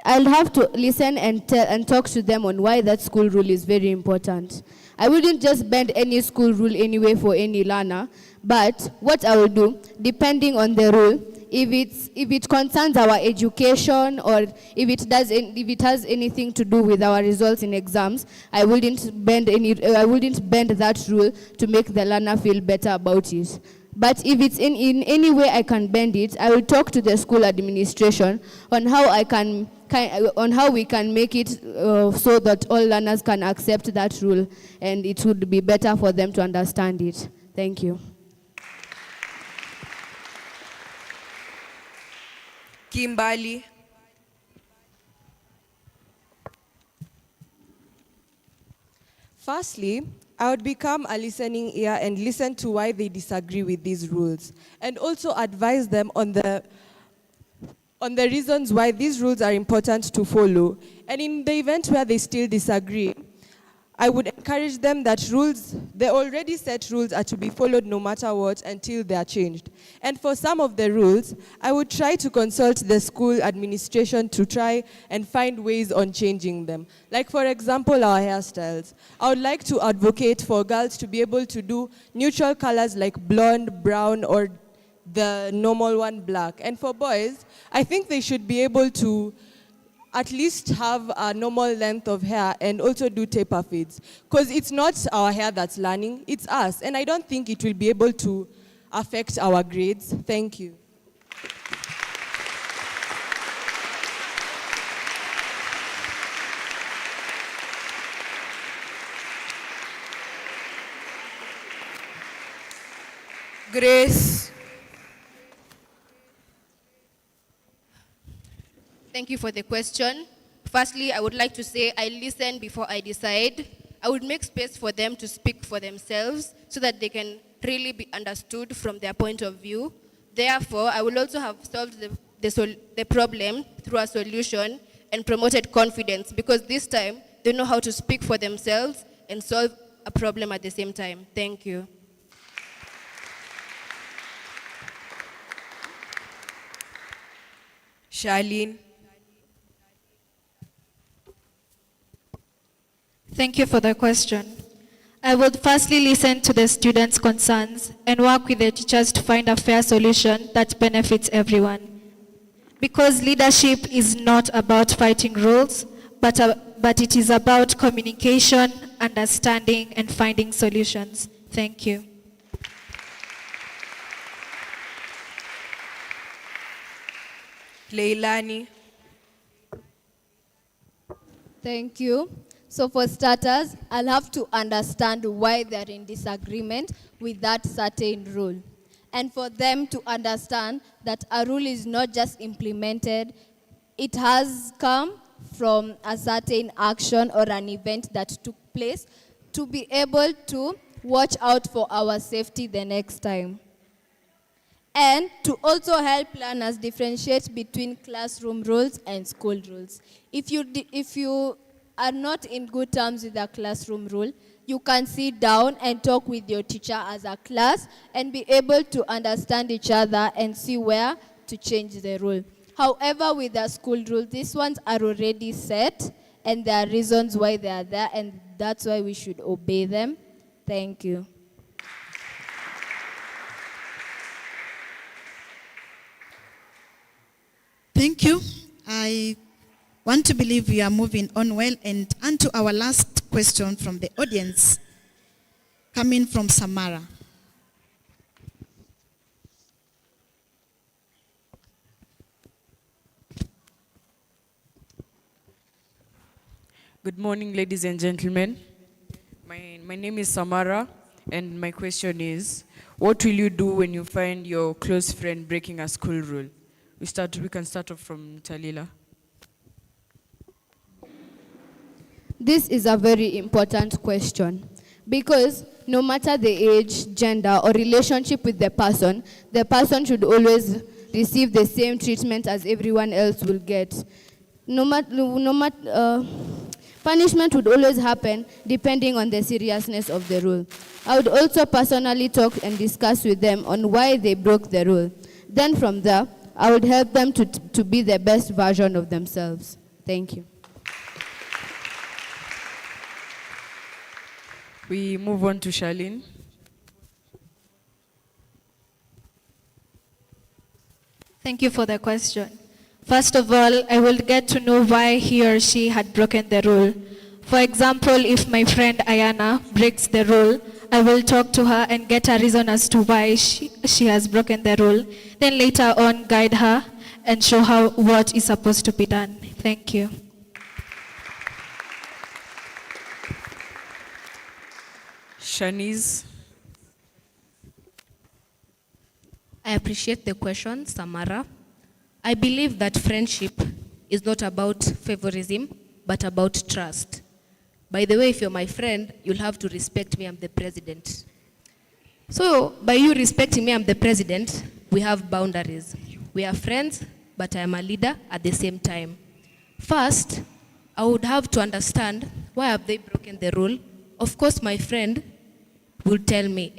I'll have to listen and talk to them on why that school rule is very important. I wouldn't just bend any school rule anyway for any learner, but what I will do, depending on the rule, if it concerns our education or if it has anything to do with our results in exams, I wouldn't bend that rule to make the learner feel better about it. But if it's in any way I can bend it, I will talk to the school administration on how we can make it so that all learners can accept that rule and it would be better for them to understand it. Thank you. Kimbali. Firstly, I would become a listening ear and listen to why they disagree with these rules, and also advise them on the reasons why these rules are important to follow. And in the event where they still disagree, I would encourage them that the already set rules are to be followed no matter what until they are changed. And for some of the rules, I would try to consult the school administration to try and find ways on changing them. Like for example, our hairstyles. I would like to advocate for girls to be able to do neutral colors like blonde, brown, or the normal one, black. And for boys, I think they should be able to at least have a normal length of hair and also do taper fades. Because it's not our hair that's learning, it's us. And I don't think it will be able to affect our grades. Thank you. Grace. Thank you for the question. Firstly, I would like to say I listen before I decide. I would make space for them to speak for themselves so that they can really be understood from their point of view. Therefore, I will also have solved the problem through a solution and promoted confidence, because this time they know how to speak for themselves and solve a problem at the same time. Thank you. Charlene. Thank you for the question. I would firstly listen to the students' concerns and work with the teachers to find a fair solution that benefits everyone. Because leadership is not about fighting rules, but it is about communication, understanding, and finding solutions. Thank you. Leilani. Thank you. So for starters, I'll have to understand why they're in disagreement with that certain rule. And for them to understand that a rule is not just implemented, it has come from a certain action or an event that took place to be able to watch out for our safety the next time. And to also help learners differentiate between classroom rules and school rules. If you are not in good terms with the classroom rule, you can sit down and talk with your teacher as a class and be able to understand each other and see where to change the rule. However, with the school rule, these ones are already set and there are reasons why they are there, and that's why we should obey them. Thank you. Thank you. I want to believe we are moving on well, and on to our last question from the audience, coming from Samara. Good morning, ladies and gentlemen. My name is Samara, and my question is, What will you do when you find your close friend breaking a school rule? We can start off from Talila. This is a very important question because no matter the age, gender, or relationship with the person should always receive the same treatment as everyone else will get. Punishment would always happen depending on the seriousness of the rule. I would also personally talk and discuss with them on why they broke the rule. Then from there, I would help them to be the best version of themselves. Thank you. We move on to Charlene. Thank you for the question. First of all, I will get to know why he or she had broken the rule. For example, if my friend Ayana breaks the rule, I will talk to her and get a reason as to why she has broken the rule. Then later on, guide her and show her what is supposed to be done. Thank you. Shanice. I appreciate the question, Samara. I believe that friendship is not about favorism, but about trust. By the way, if you're my friend, you'll have to respect me, I'm the president. So, by you respecting me, I'm the president, we have boundaries. We are friends, but I am a leader at the same time. First, I would have to understand why have they broken the rule. Of course, my friend will tell me,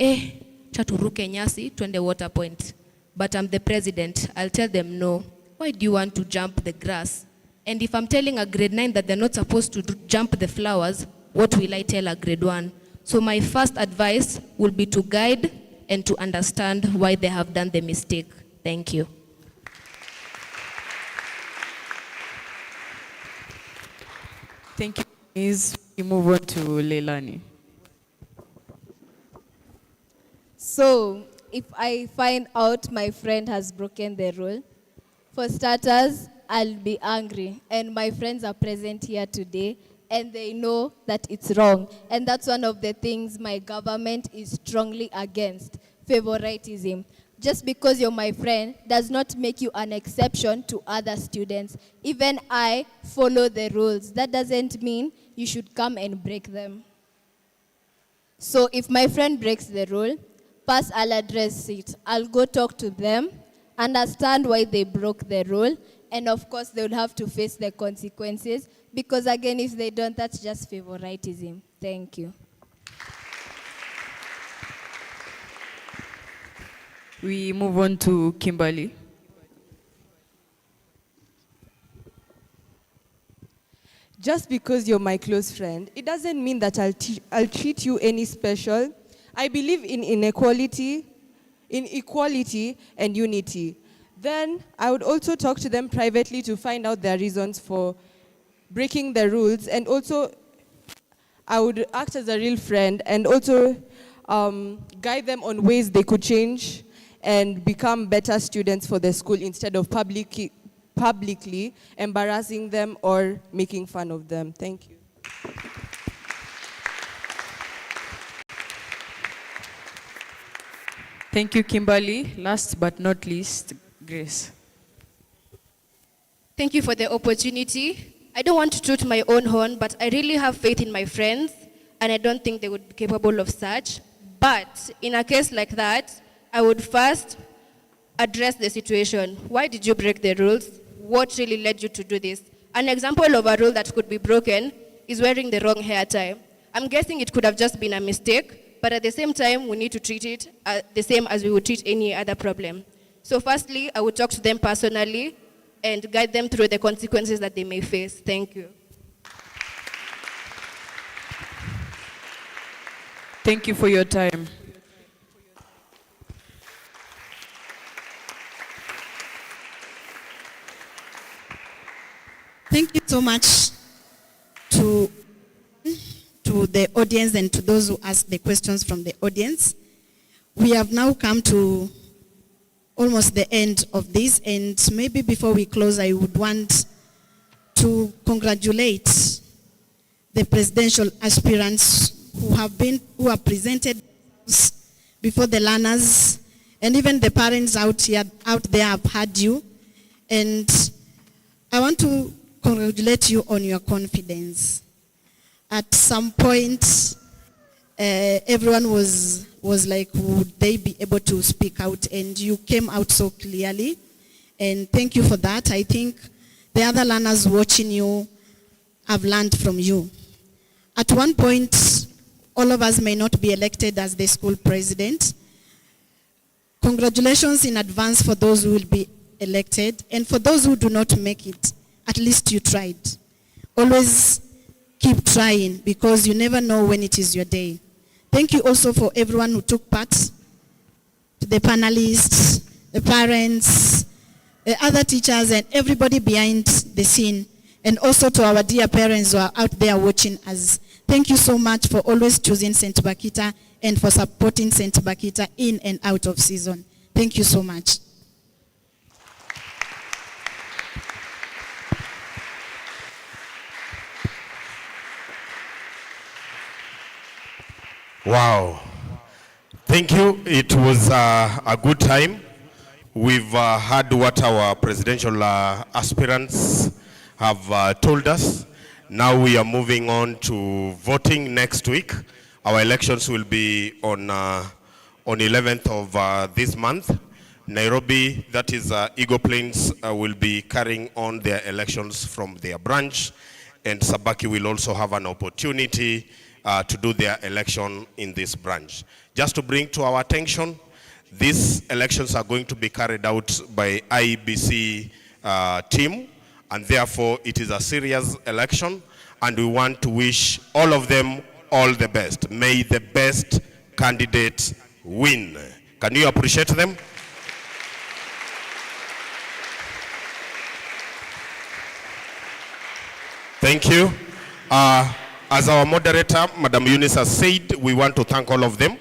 chaturuke nyasi, twende water point. But I'm the president, I'll tell them no. Why do you want to jump the grass? And if I'm telling a grade 9 that they're not supposed to jump the flowers, what will I tell a grade 1? So my first advice will be to guide and to understand why they have done the mistake. Thank you. Thank you, Ms. We move on to Leilani. So, if I find out my friend has broken the rule, for starters, I'll be angry. And my friends are present here today, and they know that it's wrong. And that's one of the things my government is strongly against, favoritism. Just because you're my friend does not make you an exception to other students. Even I follow the rules. That doesn't mean you should come and break them. So if my friend breaks the rule, first I'll address it. I'll go talk to them, understand why they broke the rule, and of course they will have to face the consequences, because again, if they don't, that's just favoritism. Thank you. We move on to Kimberly. Just because you're my close friend, it doesn't mean that I'll treat you any special. I believe in equality and unity. Then I would also talk to them privately to find out their reasons for breaking the rules, and also I would act as a real friend and also guide them on ways they could change and become better students for the school instead of publicly embarrassing them or making fun of them. Thank you. Thank you, Kimberly. Last but not least, Grace. Thank you for the opportunity. I don't want to toot my own horn, but I really have faith in my friends, and I don't think they would be capable of such. But in a case like that, I would first address the situation. Why did you break the rules? What really led you to do this? An example of a rule that could be broken is wearing the wrong hair tie. I'm guessing it could have just been a mistake, but at the same time, we need to treat it the same as we would treat any other problem. So firstly, I would talk to them personally and guide them through the consequences that they may face. Thank you. Thank you for your time. Thank you so much to the audience and to those who asked the questions from the audience. We have now come to almost the end of this, and maybe before we close, I would want to congratulate the presidential aspirants who have presented before the learners, and even the parents out there have heard you. And I want to congratulate you on your confidence. At some point, everyone was like, would they be able to speak out? And you came out so clearly. And thank you for that. I think the other learners watching you have learned from you. At one point, all of us may not be elected as the school president. Congratulations in advance for those who will be elected. And for those who do not make it, at least you tried. Always keep trying, because you never know when it is your day. Thank you also for everyone who took part, to the panelists, the parents, the other teachers, and everybody behind the scene, and also to our dear parents who are out there watching us. Thank you so much for always choosing St. Bakhita and for supporting St. Bakhita in and out of season. Thank you so much. Wow. Thank you. It was a good time. We've heard what our presidential aspirants have told us. Now we are moving on to voting next week. Our elections will be on 11th of this month. Nairobi, that is Eagle Plains, will be carrying on their elections from their branch, and Sabaki will also have an opportunity to do their election in this branch. Just to bring to our attention, these elections are going to be carried out by IEBC team, and therefore it is a serious election, and we want to wish all of them all the best. May the best candidate win. Can you appreciate them? Thank you. As our moderator, Madam Eunice, has said, we want to thank all of them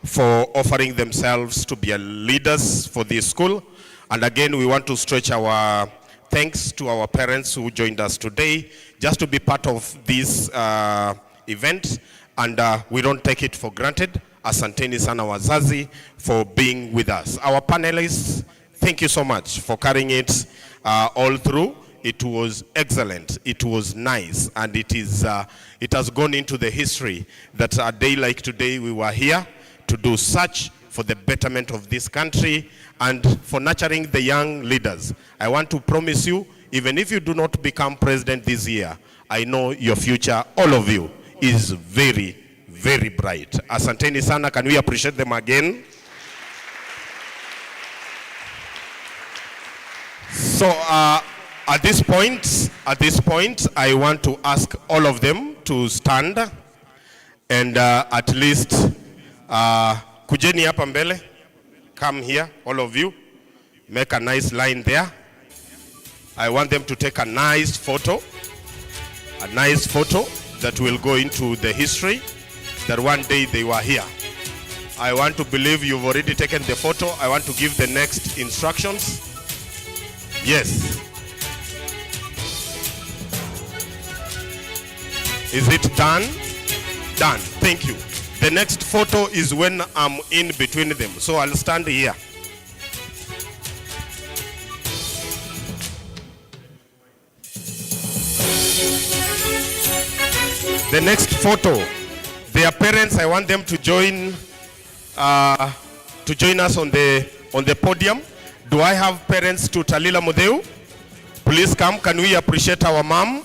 for offering themselves to be leaders for this school. And again, we want to stretch our thanks to our parents who joined us today just to be part of this event. And we don't take it for granted. Asanteni sana wazazi for being with us. Our panelists, thank you so much for carrying it all through. It was excellent, it was nice, and it has gone into the history that a day like today we were here to do such for the betterment of this country and for nurturing the young leaders. I want to promise you, even if you do not become president this year, I know your future, all of you, is very, very bright. Asanteni sana, can we appreciate them again? So, at this point, I want to ask all of them to stand and at least kujeni hapa mbele. Come here, all of you. Make a nice line there. I want them to take a nice photo that will go into the history that one day they were here. I want to believe you've already taken the photo. I want to give the next instructions. Yes. Is it done? Done. Thank you. The next photo is when I'm in between them. So I'll stand here. The next photo, their parents, I want them to join us on the podium. Do I have parents to Talila Mudeu? Please come. Can we appreciate our mom?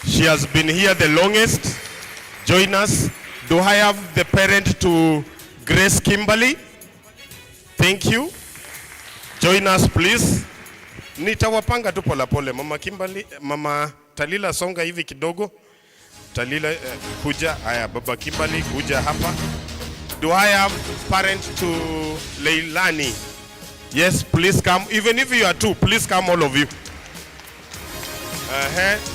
She has been here the longest. Join us. Do I have the parent to Grace Kimberly? Thank you. Join us, please. Nitawapanga tu pole pole. Mama Kimberly, Mama Talila songa hivi kidogo. Talila kuja. Haya, Baba Kimberly kuja hapa. Do I have parent to Leilani? Yes, please come. Even if you are two, please come, all of you.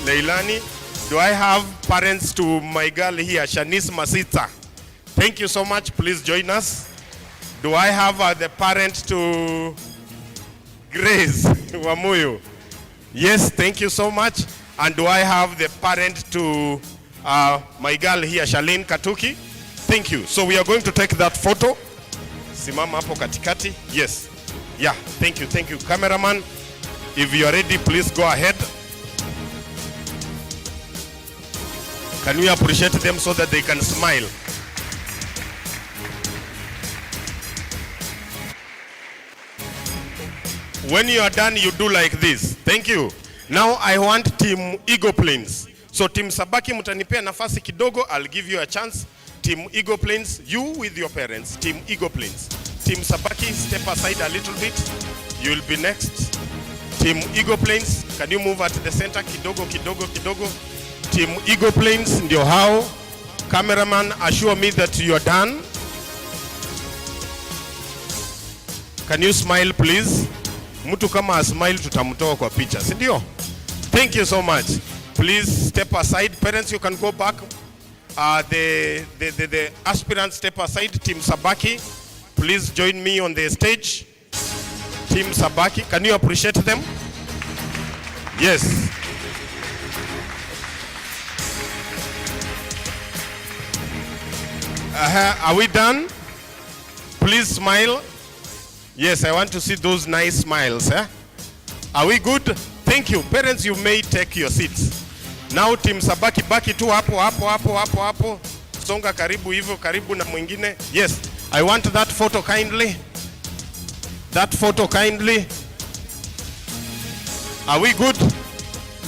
Leilani. Do I have parents to my girl here, Shanice Masita? Thank you so much. Please join us. Do I have the parent to Grace Wamuyu? Yes, thank you so much. And do I have the parent to my girl here, Shalene Katuki? Thank you. So we are going to take that photo. Simama hapo katikati. Yes. Yeah, thank you, thank you. Cameraman, if you are ready, please go ahead. Can we appreciate them so that they can smile? When you are done, you do like this. Thank you. Now I want Team Eagle Planes. So Team Sabaki mutanipea nafasi kidogo. I'll give you a chance. Team Eagle Planes, you with your parents. Team Eagle Planes. Team Sabaki, step aside a little bit. You will be next. Team Eagle Planes, can you move at the center? Kidogo, kidogo, kidogo. Team Eagle Planes, ndio hao. Cameraman, assure me that you are done. Can you smile, please? Mtu kama smile tutamtoa kwa picha, si ndio? Thank you so much. Please step aside. Parents, you can go back. The aspirants step aside. Team Sabaki, please join me on the stage. Team Sabaki, can you appreciate them? Yes. Are we done? Please smile. Yes, I want to see those nice smiles. Are we good? Thank you. Parents, you may take your seats. Now Team Sabaki, baki tu hapo. Songa karibu hivyo, karibu na mwingine. Yes, I want that photo kindly. That photo kindly. Are we good?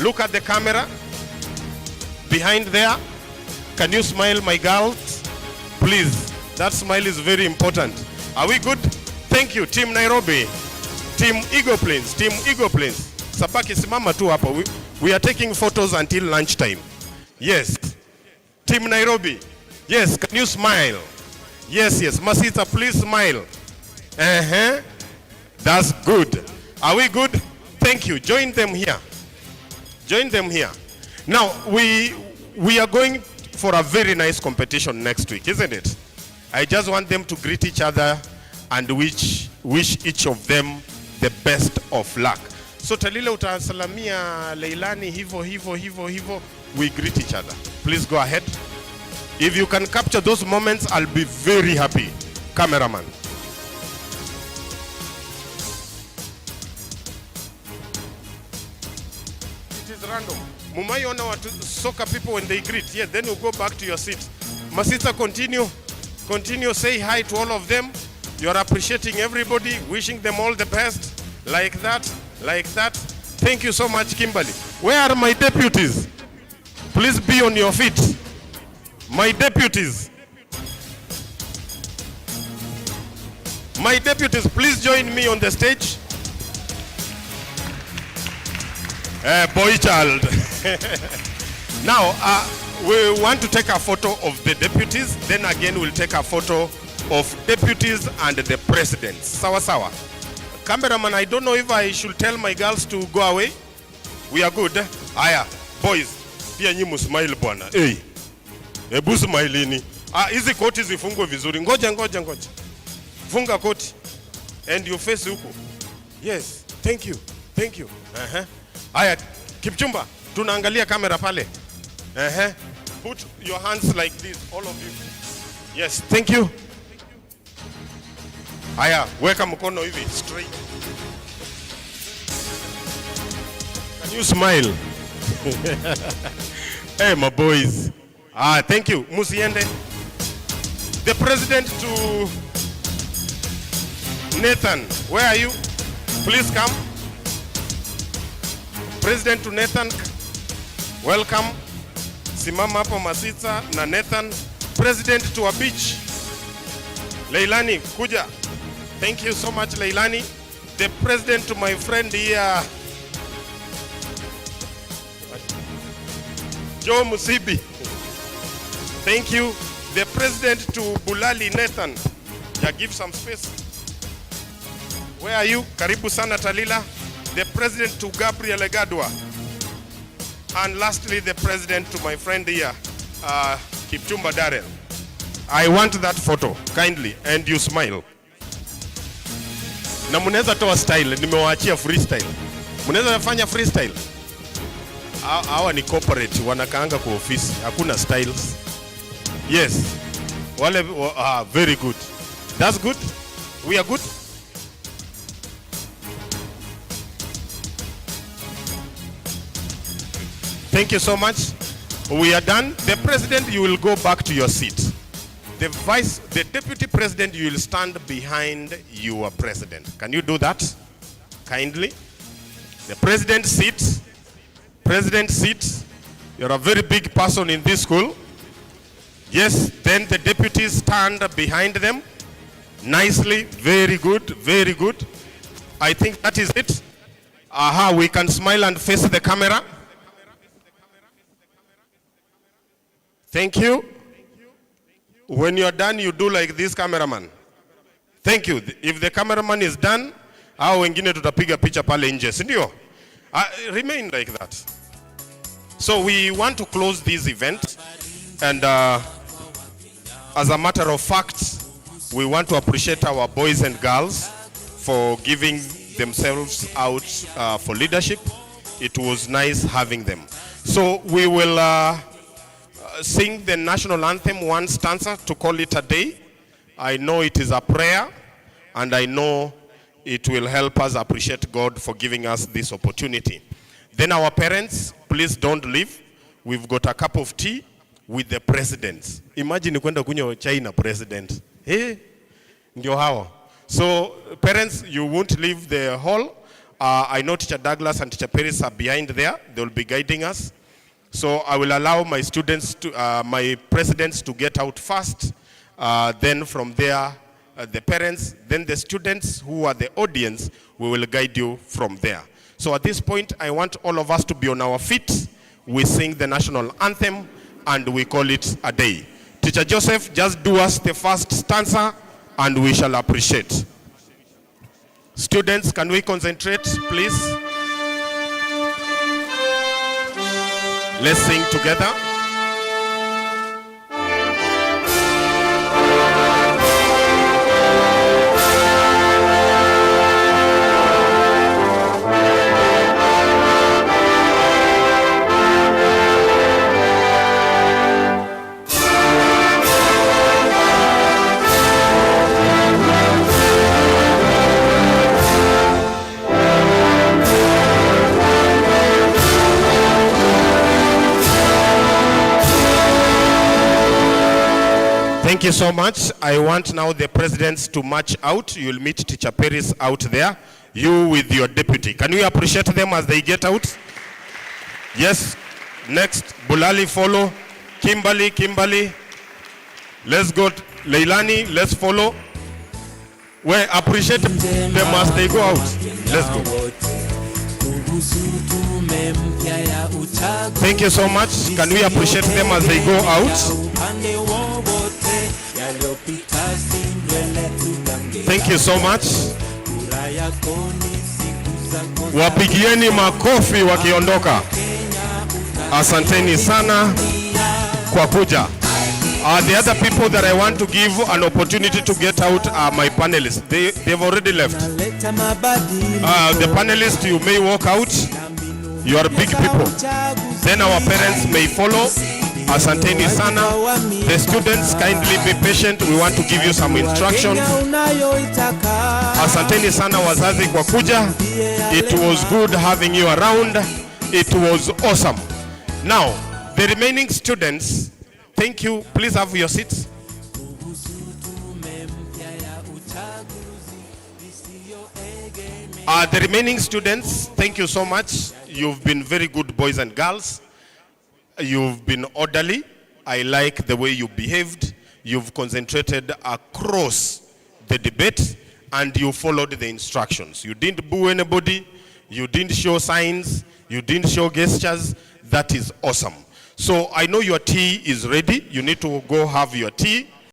Look at the camera. Behind there. Can you smile, my girls? Please. That smile is very important. Are we good? Thank you. Team Nairobi. Team Eagle Planes. Team Eagle Planes. Sabaki, simama tu hapo. We are taking photos until lunchtime. Yes. Team Nairobi. Yes, can you smile? Yes. Masita, please smile. That's good. Are we good? Thank you. Join them here. Join them here. Now, we are going for a very nice competition next week, isn't it? I just want them to greet each other and wish each of them the best of luck. So Talila utasalamia Leilani hivo. We greet each other. Please go ahead. If you can capture those moments, I'll be very happy. Cameraman. It is random. Mumayona watu soccer people when they greet. Yeah, then you go back to your seat. Masita, continue. Continue, say hi to all of them. You're appreciating everybody, wishing them all the best. Like that. Thank you so much, Kimberly. Where are my deputies? Please be on your feet. My deputies. My deputies, please join me on the stage. Boy child. Now, we want to take a photo of the deputies. Then again, we'll take a photo of deputies and the president. Sawa. Cameraman, I don't know if I should tell my girls to go away. We are good. Aya, boys. Pia nyi musmile bwana. Hey. Ebu smailini. Hizi koti zifungwe vizuri. Ngoja. Funga koti. And your face huko. Yes. Thank you. Aya, Kipchumba, tunaangalia kamera pale. Put your hands like this, all of you. Yes, thank you. Aya, weka mkono hivi straight. Can you smile? Hey, my boys. Thank you. Musiende. The president to Nathan. Where are you? Please come. President to Nathan. Welcome. Simama hapo Masita na Nathan. President to a beach. Leilani, kuja. Thank you so much, Leilani. The president to my friend here, Joe Musibi. Thank you. The president to Bulali, Nathan. Yeah, give some space. Where are you? Karibu sana Talila. The president to Gabriel Egadwa. And lastly, the president to my friend here, Kipchumba Darrell. I want that photo, kindly, and you smile. Na munaweza toa style, nimewaachia freestyle. Munaweza fanya freestyle. Hawa ni corporate, wanakaanga kwa ofisi, hakuna styles. Yes. Wale, very good. That's good. We are good? Thank you so much. We are done. The president, you will go back to your seat. The deputy president, you will stand behind your president. Can you do that? Kindly. The president sits. President sits. You're a very big person in this school. Yes, then the deputies stand behind them. Nicely. Very good. Very good. I think that is it. Aha, we can smile and face the camera. Thank you. When you're done, you do like this, cameraman. Thank you. If the cameraman is done, hao wengine tutapiga picha pale nje, si ndio? Remain like that. So we want to close this event, and as a matter of fact, we want to appreciate our boys and girls for giving themselves out for leadership. It was nice having them. So we will sing the national anthem, one stanza, to call it a day. I know it is a prayer, and I know it will help us appreciate God for giving us this opportunity. Then our parents, please don't leave. We've got a cup of tea with the presidents. Imagine kwenda kunywa chai na president. Ndio hao. So parents, you won't leave the hall. I know Teacher Douglas and Teacher Paris are behind there. They will be guiding us. So I will allow my students to, my presidents to get out first. Then from there, the parents, then the students who are the audience, we will guide you from there. So at this point, I want all of us to be on our feet. We sing the national anthem and we call it a day. Teacher Joseph, just do us the first stanza and we shall appreciate. Students, can we concentrate, please? Let's sing together. Thank you so much. I want now the presidents to march out. You'll meet Teacher Paris out there. You with your deputy. Can we appreciate them as they get out? Yes. Next, Bulali follow. Kimberly. Let's go. Leilani, let's follow. We appreciate them as they go out. Let's go. Thank you so much. Can we appreciate them as they go out? Thank you so much. Wapigieni makofi wakiondoka. Asanteni sana kwa kuja. The other people that I want to give an opportunity to get out are my panelists. They've already left. The panelists, you may walk out. You are big people. Then our parents may follow. Asanteni sana. The students, kindly be patient. We want to give you some instructions. Asanteni sana wazazi kwa kuja. It was good having you around. It was awesome. Now, the remaining students, thank you. Please have your seats. The remaining students, thank you so much. You've been very good boys and girls. You've been orderly. I like the way you behaved. You've concentrated across the debate and you followed the instructions. You didn't boo anybody. You didn't show signs. You didn't show gestures. That is awesome. So I know your tea is ready. You need to go have your tea.